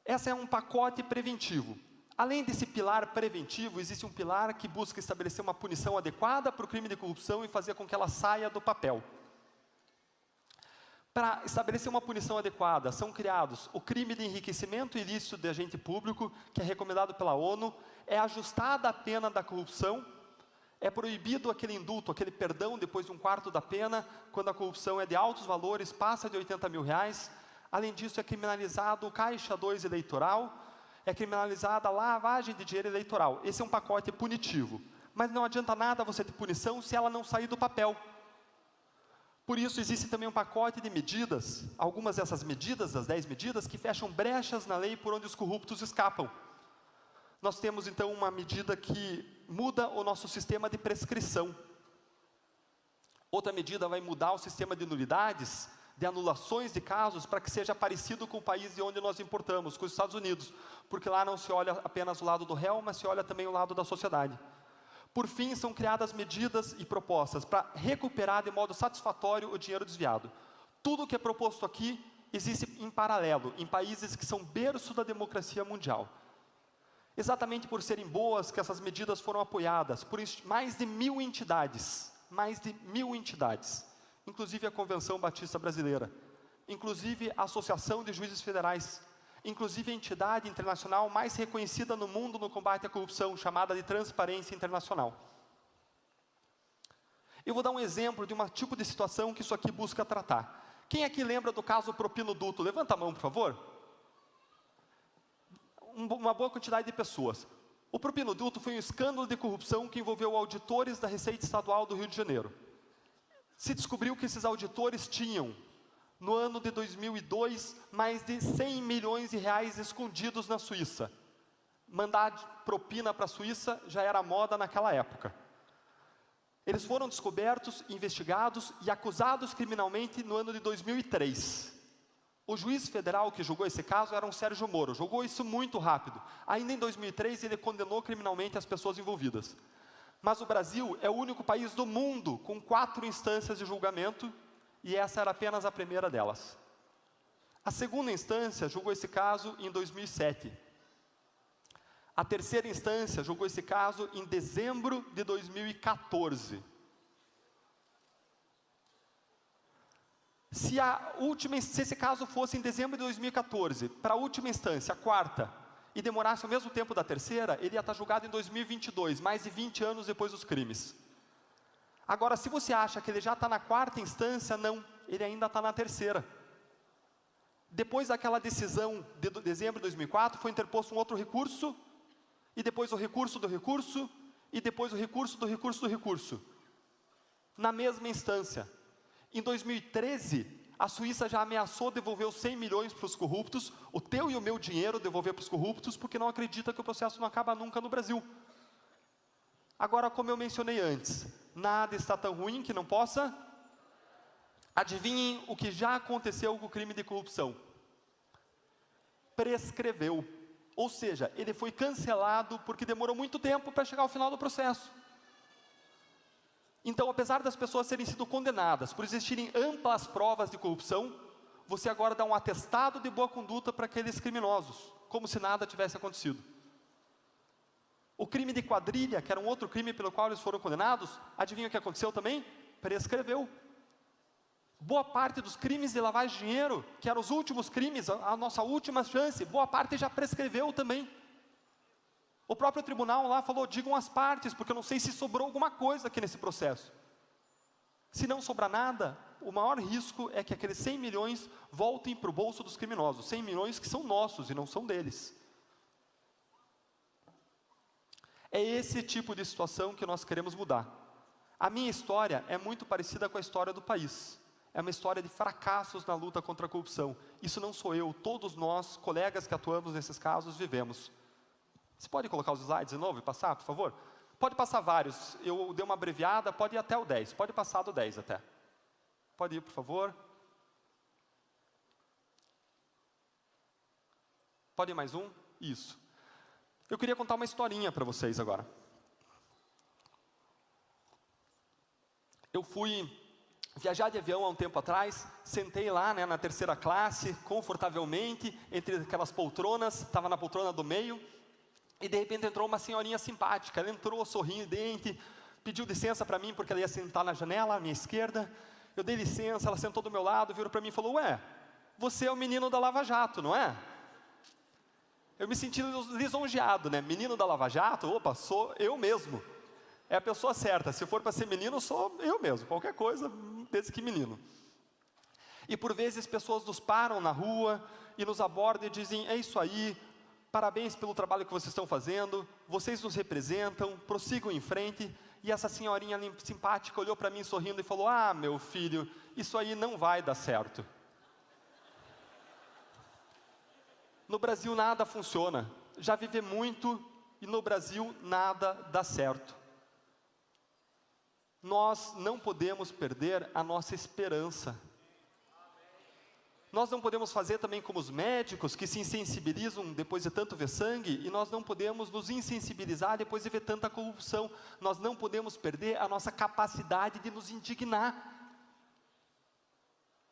Esse é um pacote preventivo. Além desse pilar preventivo, existe um pilar que busca estabelecer uma punição adequada para o crime de corrupção e fazer com que ela saia do papel. Para estabelecer uma punição adequada, são criados o crime de enriquecimento ilícito de agente público, que é recomendado pela ONU, é ajustada a pena da corrupção, é proibido aquele indulto, aquele perdão depois de 1/4 da pena, quando a corrupção é de altos valores, passa de R$80 mil. Além disso, é criminalizado o Caixa 2 eleitoral, é criminalizada a lavagem de dinheiro eleitoral. Esse é um pacote punitivo. Mas não adianta nada você ter punição se ela não sair do papel. Por isso, existe também um pacote de medidas, algumas dessas medidas, das 10 medidas, que fecham brechas na lei por onde os corruptos escapam. Nós temos, então, uma medida que muda o nosso sistema de prescrição. Outra medida vai mudar o sistema de nulidades, de anulações de casos, para que seja parecido com o país de onde nós importamos, com os Estados Unidos, porque lá não se olha apenas o lado do réu, mas se olha também o lado da sociedade. Por fim, são criadas medidas e propostas para recuperar de modo satisfatório o dinheiro desviado. Tudo o que é proposto aqui existe em paralelo, em países que são berço da democracia mundial. Exatamente por serem boas que essas medidas foram apoiadas por mais de 1.000 entidades, inclusive a Convenção Batista Brasileira, inclusive a Associação de Juízes Federais, inclusive a entidade internacional mais reconhecida no mundo no combate à corrupção, chamada de Transparência Internacional. Eu vou dar um exemplo de um tipo de situação que isso aqui busca tratar. Quem aqui lembra do caso Propinoduto? Levanta a mão, por favor. Uma boa quantidade de pessoas. O Propinoduto foi um escândalo de corrupção que envolveu auditores da Receita Estadual do Rio de Janeiro. Se descobriu que esses auditores tinham, no ano de 2002, mais de R$100 milhões escondidos na Suíça. Mandar propina para a Suíça já era moda naquela época. Eles foram descobertos, investigados e acusados criminalmente no ano de 2003. O juiz federal que julgou esse caso era um Sérgio Moro, julgou isso muito rápido. Ainda em 2003 ele condenou criminalmente as pessoas envolvidas. Mas o Brasil é o único país do mundo com 4 instâncias de julgamento, e essa era apenas a primeira delas. A segunda instância julgou esse caso em 2007. A terceira instância julgou esse caso em dezembro de 2014. Se esse caso fosse em dezembro de 2014, para a última instância, a quarta, e demorasse o mesmo tempo da terceira, ele ia estar julgado em 2022, mais de 20 anos depois dos crimes. Agora, se você acha que ele já está na quarta instância, não, ele ainda está na terceira. Depois daquela decisão de dezembro de 2004, foi interposto um outro recurso, e depois o recurso do recurso, e depois o recurso do recurso do recurso. Na mesma instância. Em 2013, a Suíça já ameaçou devolver os 100 milhões para os corruptos, o teu e o meu dinheiro devolver para os corruptos, porque não acredita que o processo não acaba nunca no Brasil. Agora, como eu mencionei antes, nada está tão ruim que não possa. Adivinhem o que já aconteceu com o crime de corrupção. Prescreveu. Ou seja, ele foi cancelado porque demorou muito tempo para chegar ao final do processo. Então, apesar das pessoas terem sido condenadas por existirem amplas provas de corrupção, você agora dá um atestado de boa conduta para aqueles criminosos, como se nada tivesse acontecido. O crime de quadrilha, que era um outro crime pelo qual eles foram condenados, adivinha o que aconteceu também? Prescreveu. Boa parte dos crimes de lavagem de dinheiro, que eram os últimos crimes, a nossa última chance, boa parte já prescreveu também. O próprio tribunal lá falou, digam as partes, porque eu não sei se sobrou alguma coisa aqui nesse processo. Se não sobrar nada, o maior risco é que aqueles 100 milhões voltem para o bolso dos criminosos. 100 milhões que são nossos e não são deles. É esse tipo de situação que nós queremos mudar. A minha história é muito parecida com a história do país. É uma história de fracassos na luta contra a corrupção. Isso não sou eu, todos nós, colegas que atuamos nesses casos, vivemos. Você pode colocar os slides de novo e passar, por favor? Pode passar vários. Eu dei uma abreviada, pode ir até o 10. Pode passar do 10 até. Pode ir, por favor. Pode ir mais um? Isso. Eu queria contar uma historinha para vocês agora. Eu fui viajar de avião há um tempo atrás, sentei lá, né, na terceira classe, confortavelmente, entre aquelas poltronas, estava na poltrona do meio, e de repente entrou uma senhorinha simpática. Ela entrou sorridente, pediu licença para mim, porque ela ia sentar na janela, à minha esquerda. Eu dei licença, ela sentou do meu lado, virou para mim e falou: ué, você é o menino da Lava Jato, não é? Eu me senti lisonjeado, né? Menino da Lava Jato? Opa, sou eu mesmo. É a pessoa certa. Se for para ser menino, sou eu mesmo. Qualquer coisa, desde que menino. E por vezes pessoas nos param na rua e nos abordam e dizem: é isso aí, parabéns pelo trabalho que vocês estão fazendo, vocês nos representam, prossigam em frente. E essa senhorinha simpática olhou para mim sorrindo e falou: ah, meu filho, isso aí não vai dar certo. No Brasil nada funciona. Já vivi muito e no Brasil nada dá certo. Nós não podemos perder a nossa esperança. Nós não podemos fazer também como os médicos que se insensibilizam depois de tanto ver sangue, e nós não podemos nos insensibilizar depois de ver tanta corrupção. Nós não podemos perder a nossa capacidade de nos indignar.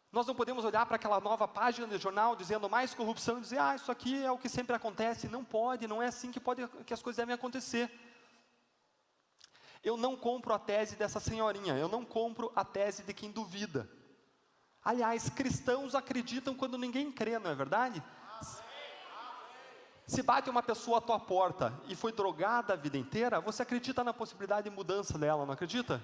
Nós não podemos olhar para aquela nova página do jornal dizendo mais corrupção e dizer: ah, isso aqui é o que sempre acontece. Não pode, não é assim que as coisas devem acontecer. Eu não compro a tese dessa senhorinha, eu não compro a tese de quem duvida. Aliás, cristãos acreditam quando ninguém crê, não é verdade? Se bate uma pessoa à tua porta e foi drogada a vida inteira, você acredita na possibilidade de mudança dela, não acredita?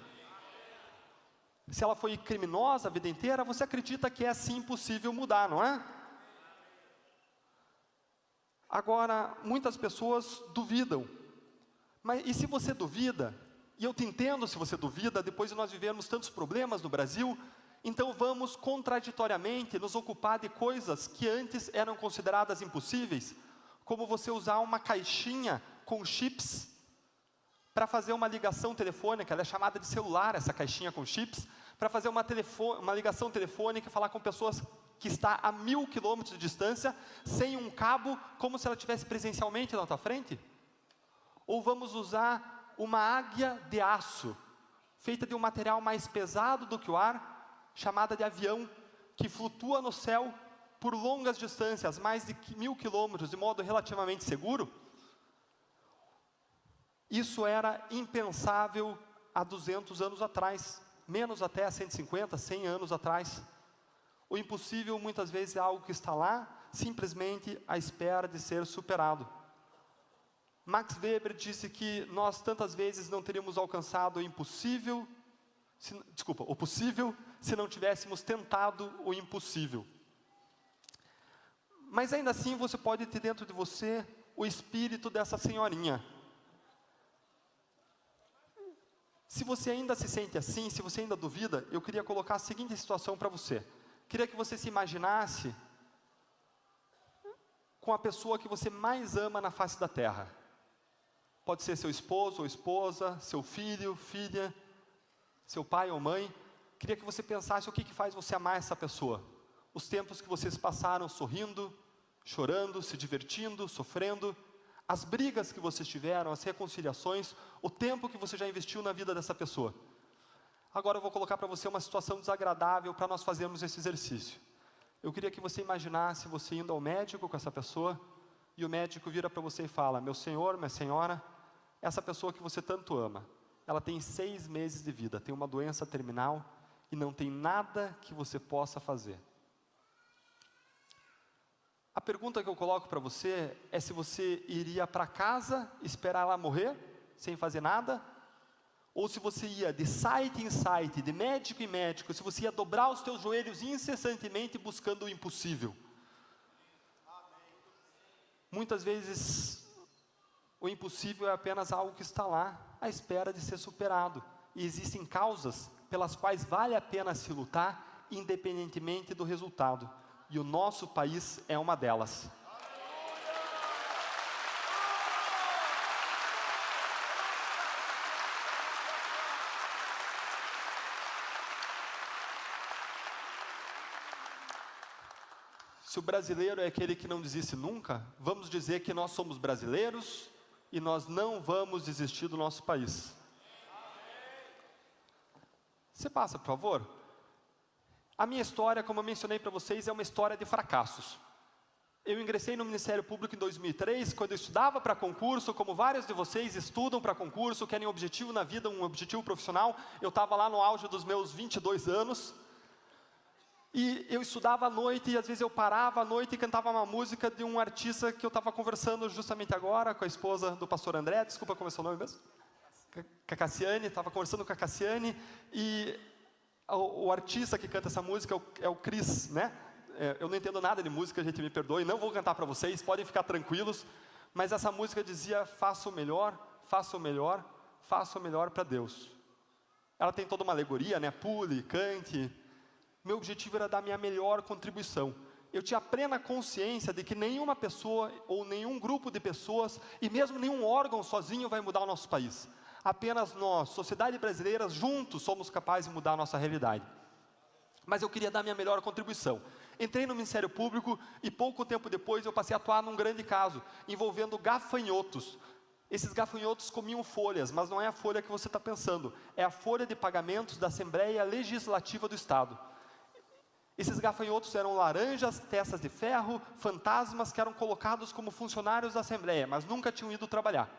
Se ela foi criminosa a vida inteira, você acredita que é sim possível mudar, não é? Agora, muitas pessoas duvidam. Mas e se você duvida, e eu te entendo se você duvida, depois de nós vivermos tantos problemas no Brasil, então vamos contraditoriamente nos ocupar de coisas que antes eram consideradas impossíveis, como você usar uma caixinha com chips para fazer uma ligação telefônica. Ela é chamada de celular, essa caixinha com chips, para fazer uma ligação telefônica, falar com pessoas que está a 1000 quilômetros de distância, sem um cabo, como se ela estivesse presencialmente na tua frente? Ou vamos usar uma águia de aço, feita de um material mais pesado do que o ar, chamada de avião, que flutua no céu por longas distâncias, mais de 1000 quilômetros, de modo relativamente seguro? Isso era impensável há 200 anos atrás, menos até 150, 100 anos atrás. O impossível muitas vezes é algo que está lá, simplesmente à espera de ser superado. Max Weber disse que nós tantas vezes não teríamos alcançado o possível se não tivéssemos tentado o impossível. Mas ainda assim você pode ter dentro de você o espírito dessa senhorinha. Se você ainda se sente assim, se você ainda duvida, eu queria colocar a seguinte situação para você. Queria que você se imaginasse com a pessoa que você mais ama na face da terra. Pode ser seu esposo ou esposa, seu filho, filha, seu pai ou mãe. Queria que você pensasse o que faz você amar essa pessoa. Os tempos que vocês passaram sorrindo, chorando, se divertindo, sofrendo, as brigas que vocês tiveram, as reconciliações, o tempo que você já investiu na vida dessa pessoa. Agora eu vou colocar para você uma situação desagradável para nós fazermos esse exercício. Eu queria que você imaginasse você indo ao médico com essa pessoa, e o médico vira para você e fala: meu senhor, minha senhora, essa pessoa que você tanto ama, ela tem 6 meses de vida, tem uma doença terminal, e não tem nada que você possa fazer. A pergunta que eu coloco para você é se você iria para casa, esperar ela morrer, sem fazer nada, ou se você ia de site em site, de médico em médico, se você ia dobrar os teus joelhos incessantemente buscando o impossível. Muitas vezes, o impossível é apenas algo que está lá, à espera de ser superado. E existem causas pelas quais vale a pena se lutar, independentemente do resultado. E o nosso país é uma delas. Se o brasileiro é aquele que não desiste nunca, vamos dizer que nós somos brasileiros e nós não vamos desistir do nosso país. Você passa, por favor? A minha história, como eu mencionei para vocês, é uma história de fracassos. Eu ingressei no Ministério Público em 2003, quando eu estudava para concurso, como vários de vocês estudam para concurso, querem um objetivo na vida, um objetivo profissional. Eu estava lá no auge dos meus 22 anos. E eu estudava à noite, e às vezes eu parava à noite e cantava uma música de um artista que eu estava conversando justamente agora com a esposa do pastor André, desculpa, como é seu nome mesmo? Com a Cassiane, estava conversando com a Cassiane, e o artista que canta essa música é o Cris, né? Eu não entendo nada de música, gente, me perdoe, não vou cantar para vocês, podem ficar tranquilos, mas essa música dizia, faça o melhor, faça o melhor, faça o melhor para Deus. Ela tem toda uma alegoria, né? Pule, cante. Meu objetivo era dar minha melhor contribuição. Eu tinha plena consciência de que nenhuma pessoa ou nenhum grupo de pessoas e mesmo nenhum órgão sozinho vai mudar o nosso país. Apenas nós, sociedade brasileira, juntos somos capazes de mudar a nossa realidade. Mas eu queria dar minha melhor contribuição. Entrei no Ministério Público e pouco tempo depois eu passei a atuar num grande caso, envolvendo gafanhotos. Esses gafanhotos comiam folhas, mas não é a folha que você está pensando. É a folha de pagamentos da Assembleia Legislativa do Estado. Esses gafanhotos eram laranjas, testas de ferro, fantasmas que eram colocados como funcionários da Assembleia, mas nunca tinham ido trabalhar.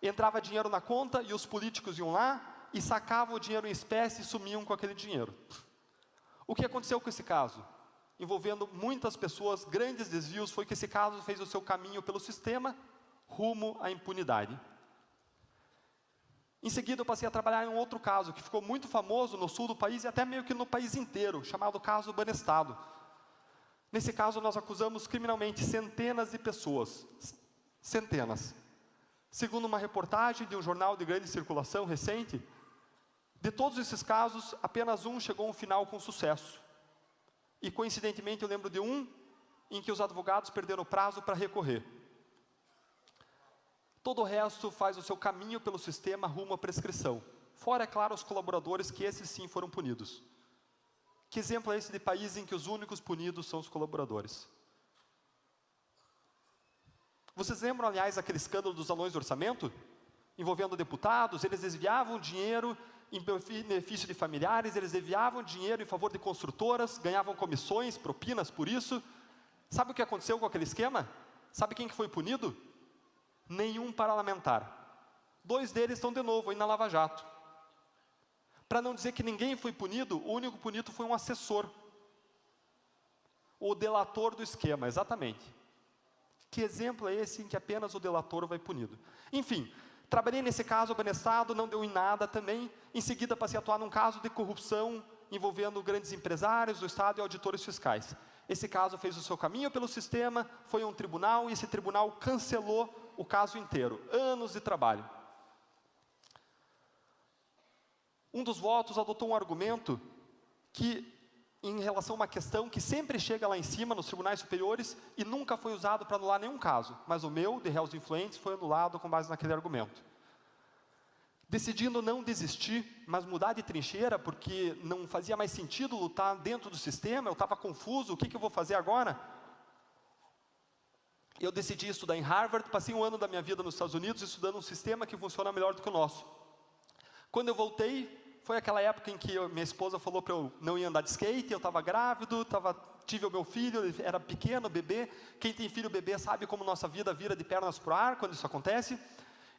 Entrava dinheiro na conta e os políticos iam lá e sacavam o dinheiro em espécie e sumiam com aquele dinheiro. O que aconteceu com esse caso? Envolvendo muitas pessoas, grandes desvios, foi que esse caso fez o seu caminho pelo sistema rumo à impunidade. Em seguida, eu passei a trabalhar em um outro caso, que ficou muito famoso no sul do país e até meio que no país inteiro, chamado caso Banestado. Nesse caso, nós acusamos criminalmente centenas de pessoas. Centenas. Segundo uma reportagem de um jornal de grande circulação recente, de todos esses casos, apenas um chegou a um final com sucesso. E, coincidentemente, eu lembro de um em que os advogados perderam o prazo para recorrer. Todo o resto faz o seu caminho pelo sistema rumo à prescrição. Fora, é claro, os colaboradores, que esses sim foram punidos. Que exemplo é esse de país em que os únicos punidos são os colaboradores? Vocês lembram, aliás, aquele escândalo dos anões do orçamento? Envolvendo deputados, eles desviavam dinheiro em benefício de familiares, eles desviavam dinheiro em favor de construtoras, ganhavam comissões, propinas por isso. Sabe o que aconteceu com aquele esquema? Sabe quem que foi punido? Nenhum parlamentar. 2 deles estão de novo aí na Lava Jato. Para não dizer que ninguém foi punido, o único punido foi um assessor. O delator do esquema, exatamente. Que exemplo é esse em que apenas o delator vai punido? Enfim, trabalhei nesse caso Banestado, não deu em nada também. Em seguida passei a atuar num caso de corrupção envolvendo grandes empresários do Estado e auditores fiscais. Esse caso fez o seu caminho pelo sistema, foi a um tribunal e esse tribunal cancelou o caso inteiro. Anos de trabalho. Um dos votos adotou um argumento que, em relação a uma questão que sempre chega lá em cima, nos tribunais superiores, e nunca foi usado para anular nenhum caso. Mas o meu, de réus influentes, foi anulado com base naquele argumento. Decidindo não desistir, mas mudar de trincheira, porque não fazia mais sentido lutar dentro do sistema, eu estava confuso, o que eu vou fazer agora? Eu decidi estudar em Harvard, passei um ano da minha vida nos Estados Unidos estudando um sistema que funciona melhor do que o nosso. Quando eu voltei, foi aquela época em que minha esposa falou para eu não ir andar de skate, eu estava grávido, tive o meu filho, ele era pequeno, bebê. Quem tem filho bebê sabe como nossa vida vira de pernas para o ar quando isso acontece.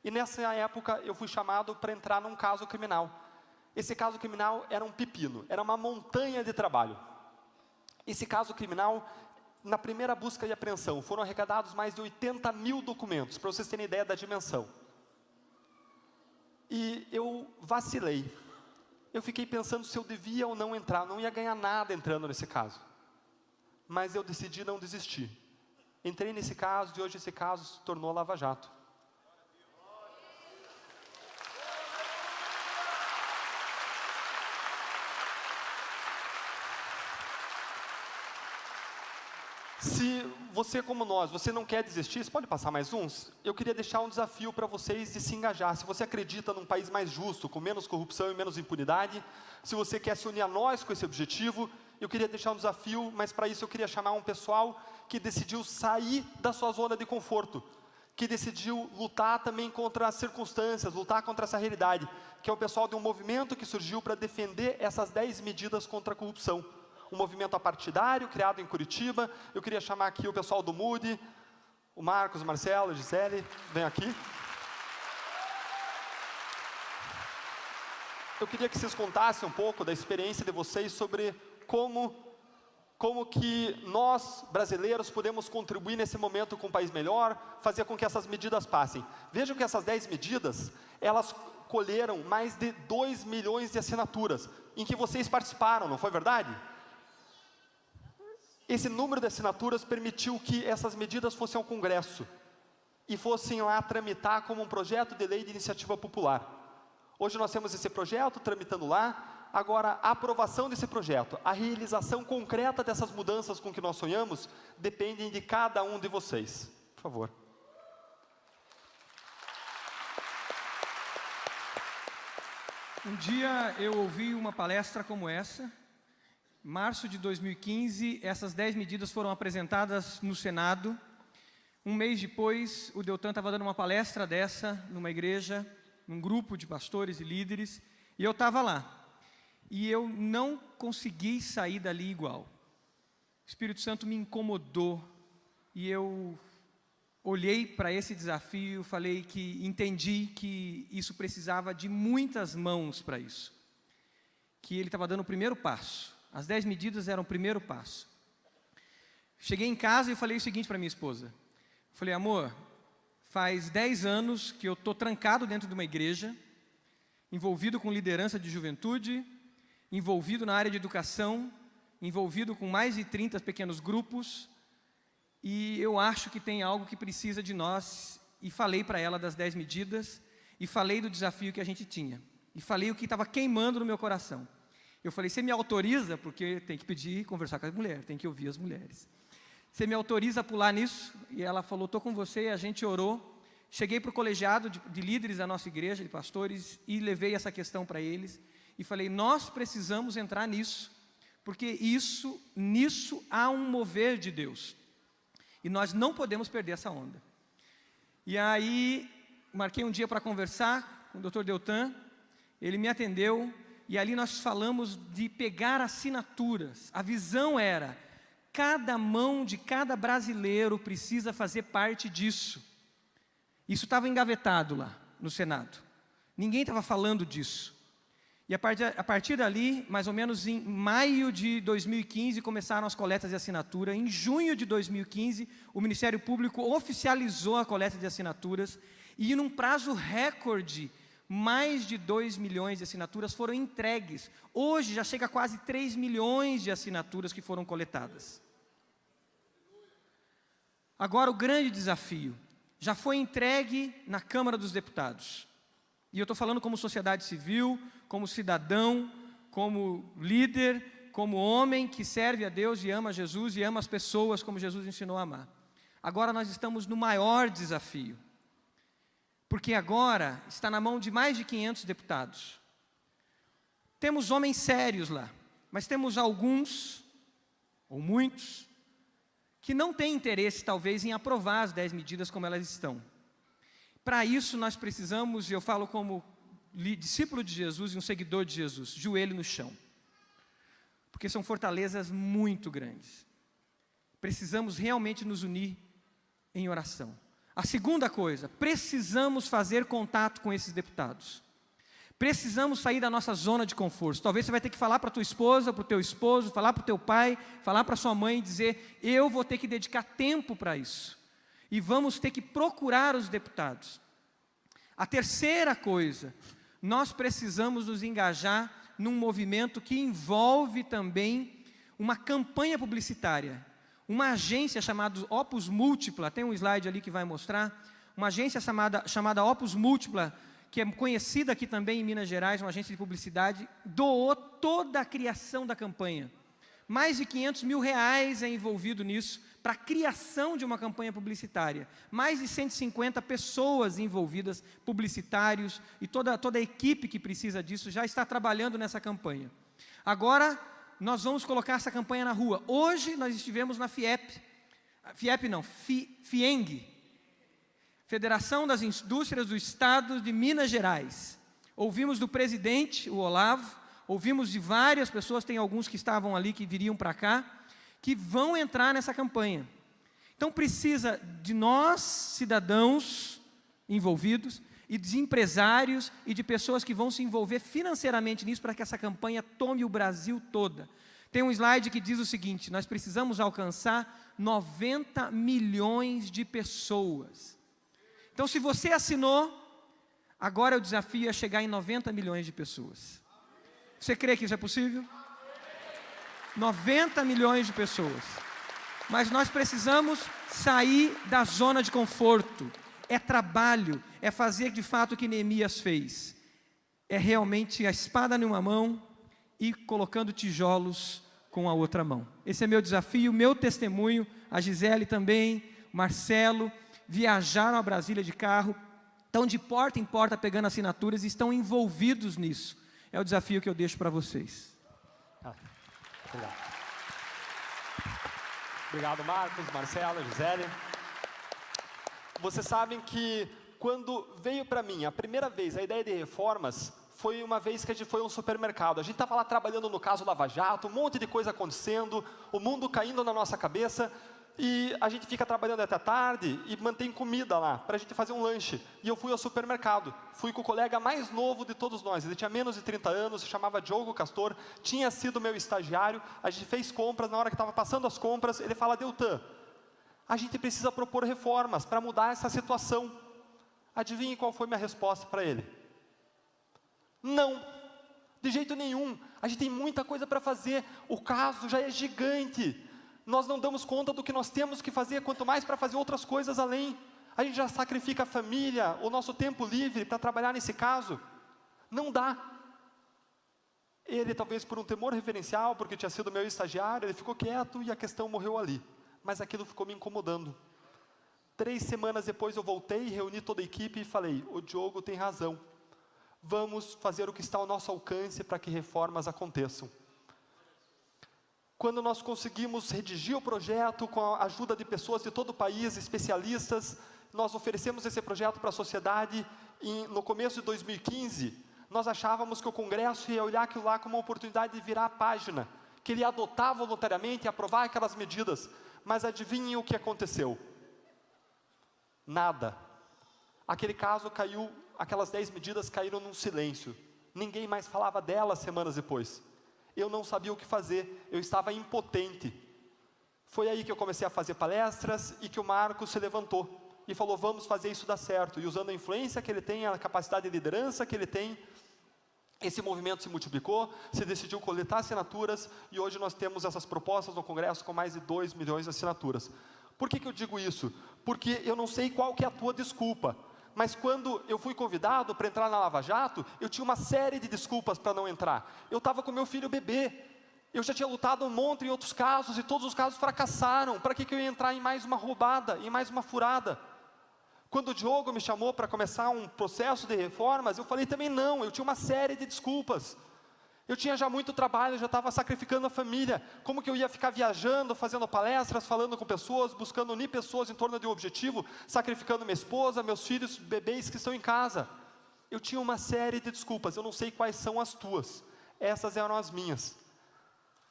E nessa época eu fui chamado para entrar num caso criminal. Esse caso criminal era um pepino, era uma montanha de trabalho. Esse caso criminal, na primeira busca e apreensão, foram arrecadados mais de 80 mil documentos, para vocês terem ideia da dimensão. E eu vacilei. Eu fiquei pensando se eu devia ou não entrar. Eu não ia ganhar nada entrando nesse caso. Mas eu decidi não desistir. Entrei nesse caso, e hoje esse caso se tornou Lava Jato. Se você, como nós, você não quer desistir, você pode passar mais uns? Eu queria deixar um desafio para vocês de se engajar. Se você acredita num país mais justo, com menos corrupção e menos impunidade, se você quer se unir a nós com esse objetivo, eu queria deixar um desafio, mas para isso eu queria chamar um pessoal que decidiu sair da sua zona de conforto, que decidiu lutar também contra as circunstâncias, lutar contra essa realidade, que é o pessoal de um movimento que surgiu para defender essas 10 medidas contra a corrupção. Um movimento apartidário, criado em Curitiba. Eu queria chamar aqui o pessoal do MUDE, o Marcos, o Marcelo, a Gisele, vem aqui. Eu queria que vocês contassem um pouco da experiência de vocês sobre como que nós, brasileiros, podemos contribuir nesse momento com um país melhor, fazer com que essas medidas passem. Vejam que essas 10 medidas, elas colheram mais de 2 milhões de assinaturas, em que vocês participaram, não foi verdade? Esse número de assinaturas permitiu que essas medidas fossem ao Congresso e fossem lá tramitar como um projeto de lei de iniciativa popular. Hoje nós temos esse projeto tramitando lá. Agora, a aprovação desse projeto, a realização concreta dessas mudanças com que nós sonhamos, dependem de cada um de vocês. Por favor. Um dia eu ouvi uma palestra como essa. Março de 2015, essas 10 medidas foram apresentadas no Senado. Um mês depois, o Deltan estava dando uma palestra dessa, numa igreja, num grupo de pastores e líderes, e eu estava lá. E eu não consegui sair dali igual. O Espírito Santo me incomodou, e eu olhei para esse desafio, falei que entendi que isso precisava de muitas mãos para isso. Que ele estava dando o primeiro passo. As 10 medidas eram o primeiro passo. Cheguei em casa e falei o seguinte para minha esposa. Falei, amor, faz 10 anos que eu estou trancado dentro de uma igreja, envolvido com liderança de juventude, envolvido na área de educação, envolvido com mais de 30 pequenos grupos, e eu acho que tem algo que precisa de nós, e falei para ela das 10 medidas, e falei do desafio que a gente tinha, e falei o que estava queimando no meu coração. Eu falei, você me autoriza, porque tem que pedir, conversar com as mulheres, tem que ouvir as mulheres. Você me autoriza a pular nisso? E ela falou, estou com você, e a gente orou. Cheguei para o colegiado de líderes da nossa igreja, de pastores, e levei essa questão para eles. E falei, nós precisamos entrar nisso, porque nisso há um mover de Deus. E nós não podemos perder essa onda. E aí, marquei um dia para conversar com o Dr. Deltan, ele me atendeu, e ali nós falamos de pegar assinaturas. A visão era, cada mão de cada brasileiro precisa fazer parte disso. Isso estava engavetado lá no Senado. Ninguém estava falando disso. E a partir dali, mais ou menos em maio de 2015, começaram as coletas de assinatura. Em junho de 2015, o Ministério Público oficializou a coleta de assinaturas. E num prazo recorde, mais de 2 milhões de assinaturas foram entregues. Hoje já chega a quase 3 milhões de assinaturas que foram coletadas. Agora o grande desafio, já foi entregue na Câmara dos Deputados. E eu estou falando como sociedade civil, como cidadão, como líder, como homem que serve a Deus e ama Jesus e ama as pessoas como Jesus ensinou a amar. Agora nós estamos no maior desafio. Porque agora está na mão de mais de 500 deputados. Temos homens sérios lá, mas temos alguns, ou muitos, que não têm interesse talvez em aprovar as 10 medidas como elas estão. Para isso nós precisamos, e eu falo como discípulo de Jesus e um seguidor de Jesus, joelho no chão. Porque são fortalezas muito grandes. Precisamos realmente nos unir em oração. A segunda coisa, precisamos fazer contato com esses deputados. Precisamos sair da nossa zona de conforto. Talvez você vai ter que falar para a tua esposa, para o teu esposo, falar para o teu pai, falar para a sua mãe e dizer, eu vou ter que dedicar tempo para isso. E vamos ter que procurar os deputados. A terceira coisa, nós precisamos nos engajar num movimento que envolve também uma campanha publicitária. Uma agência chamada Opus Múltipla, tem um slide ali que vai mostrar, uma agência chamada Opus Múltipla, que é conhecida aqui também em Minas Gerais, uma agência de publicidade, doou toda a criação da campanha. Mais de R$500 mil é envolvido nisso, para a criação de uma campanha publicitária. Mais de 150 pessoas envolvidas, publicitários, e toda a equipe que precisa disso já está trabalhando nessa campanha. Agora, nós vamos colocar essa campanha na rua. Hoje, nós estivemos na FIENG, Federação das Indústrias do Estado de Minas Gerais. Ouvimos do presidente, o Olavo, ouvimos de várias pessoas, tem alguns que estavam ali, que viriam para cá, que vão entrar nessa campanha. Então precisa de nós, cidadãos envolvidos, e de empresários e de pessoas que vão se envolver financeiramente nisso, para que essa campanha tome o Brasil toda. Tem um slide que diz o seguinte: nós precisamos alcançar 90 milhões de pessoas. Então, se você assinou, agora o desafio é chegar em 90 milhões de pessoas. Você crê que isso é possível? 90 milhões de pessoas. Mas nós precisamos sair da zona de conforto. É trabalho, é fazer de fato o que Neemias fez. É realmente a espada numa mão e colocando tijolos com a outra mão. Esse é meu desafio, meu testemunho. A Gisele também, o Marcelo, viajaram a Brasília de carro, estão de porta em porta pegando assinaturas e estão envolvidos nisso. É o desafio que eu deixo para vocês. Obrigado. Obrigado, Marcos, Marcelo, Gisele. Vocês sabem que quando veio para mim a primeira vez a ideia de reformas, foi uma vez que a gente foi a um supermercado. A gente estava lá trabalhando no caso Lava Jato, um monte de coisa acontecendo, o mundo caindo na nossa cabeça, e a gente fica trabalhando até tarde e mantém comida lá, para a gente fazer um lanche. E eu fui ao supermercado, fui com o colega mais novo de todos nós, ele tinha menos de 30 anos, se chamava Diogo Castor, tinha sido meu estagiário, a gente fez compras, na hora que estava passando as compras, ele fala: Deltan, a gente precisa propor reformas para mudar essa situação. Adivinhe qual foi minha resposta para ele? Não, de jeito nenhum, a gente tem muita coisa para fazer, o caso já é gigante, nós não damos conta do que nós temos que fazer, quanto mais para fazer outras coisas além. A gente já sacrifica a família, o nosso tempo livre para trabalhar nesse caso. Não dá. Ele, talvez por um temor referencial, porque tinha sido meu estagiário, ele ficou quieto e a questão morreu ali. Mas aquilo ficou me incomodando. 3 semanas depois eu voltei, reuni toda a equipe e falei: o Diogo tem razão. Vamos fazer o que está ao nosso alcance para que reformas aconteçam. Quando nós conseguimos redigir o projeto com a ajuda de pessoas de todo o país, especialistas, nós oferecemos esse projeto para a sociedade e no começo de 2015, nós achávamos que o Congresso ia olhar aquilo lá como uma oportunidade de virar a página, que ele ia adotar voluntariamente e aprovar aquelas medidas. Mas adivinhem o que aconteceu? Nada. Aquele caso caiu, aquelas 10 medidas caíram num silêncio. Ninguém mais falava delas semanas depois. Eu não sabia o que fazer, eu estava impotente. Foi aí que eu comecei a fazer palestras e que o Marcos se levantou e falou: vamos fazer isso dar certo. E usando a influência que ele tem, a capacidade de liderança que ele tem, esse movimento se multiplicou, se decidiu coletar assinaturas e hoje nós temos essas propostas no Congresso com mais de 2 milhões de assinaturas. Por que eu digo isso? Porque eu não sei qual que é a tua desculpa, mas quando eu fui convidado para entrar na Lava Jato, eu tinha uma série de desculpas para não entrar. Eu estava com meu filho bebê, eu já tinha lutado um monte em outros casos, e todos os casos fracassaram. Para que eu ia entrar em mais uma roubada, em mais uma furada? Quando o Diogo me chamou para começar um processo de reformas, eu falei também não, eu tinha uma série de desculpas. Eu tinha já muito trabalho, eu já estava sacrificando a família. Como que eu ia ficar viajando, fazendo palestras, falando com pessoas, buscando unir pessoas em torno de um objetivo, sacrificando minha esposa, meus filhos, bebês que estão em casa? Eu tinha uma série de desculpas, eu não sei quais são as tuas. Essas eram as minhas.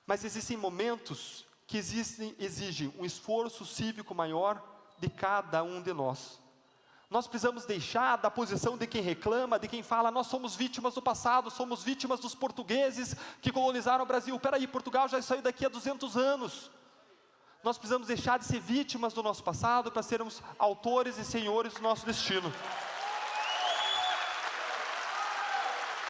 Mas existem momentos que exigem um esforço cívico maior de cada um de nós. Nós precisamos deixar da posição de quem reclama, de quem fala: nós somos vítimas do passado, somos vítimas dos portugueses que colonizaram o Brasil. Peraí, Portugal já saiu daqui há 200 anos. Nós precisamos deixar de ser vítimas do nosso passado para sermos autores e senhores do nosso destino.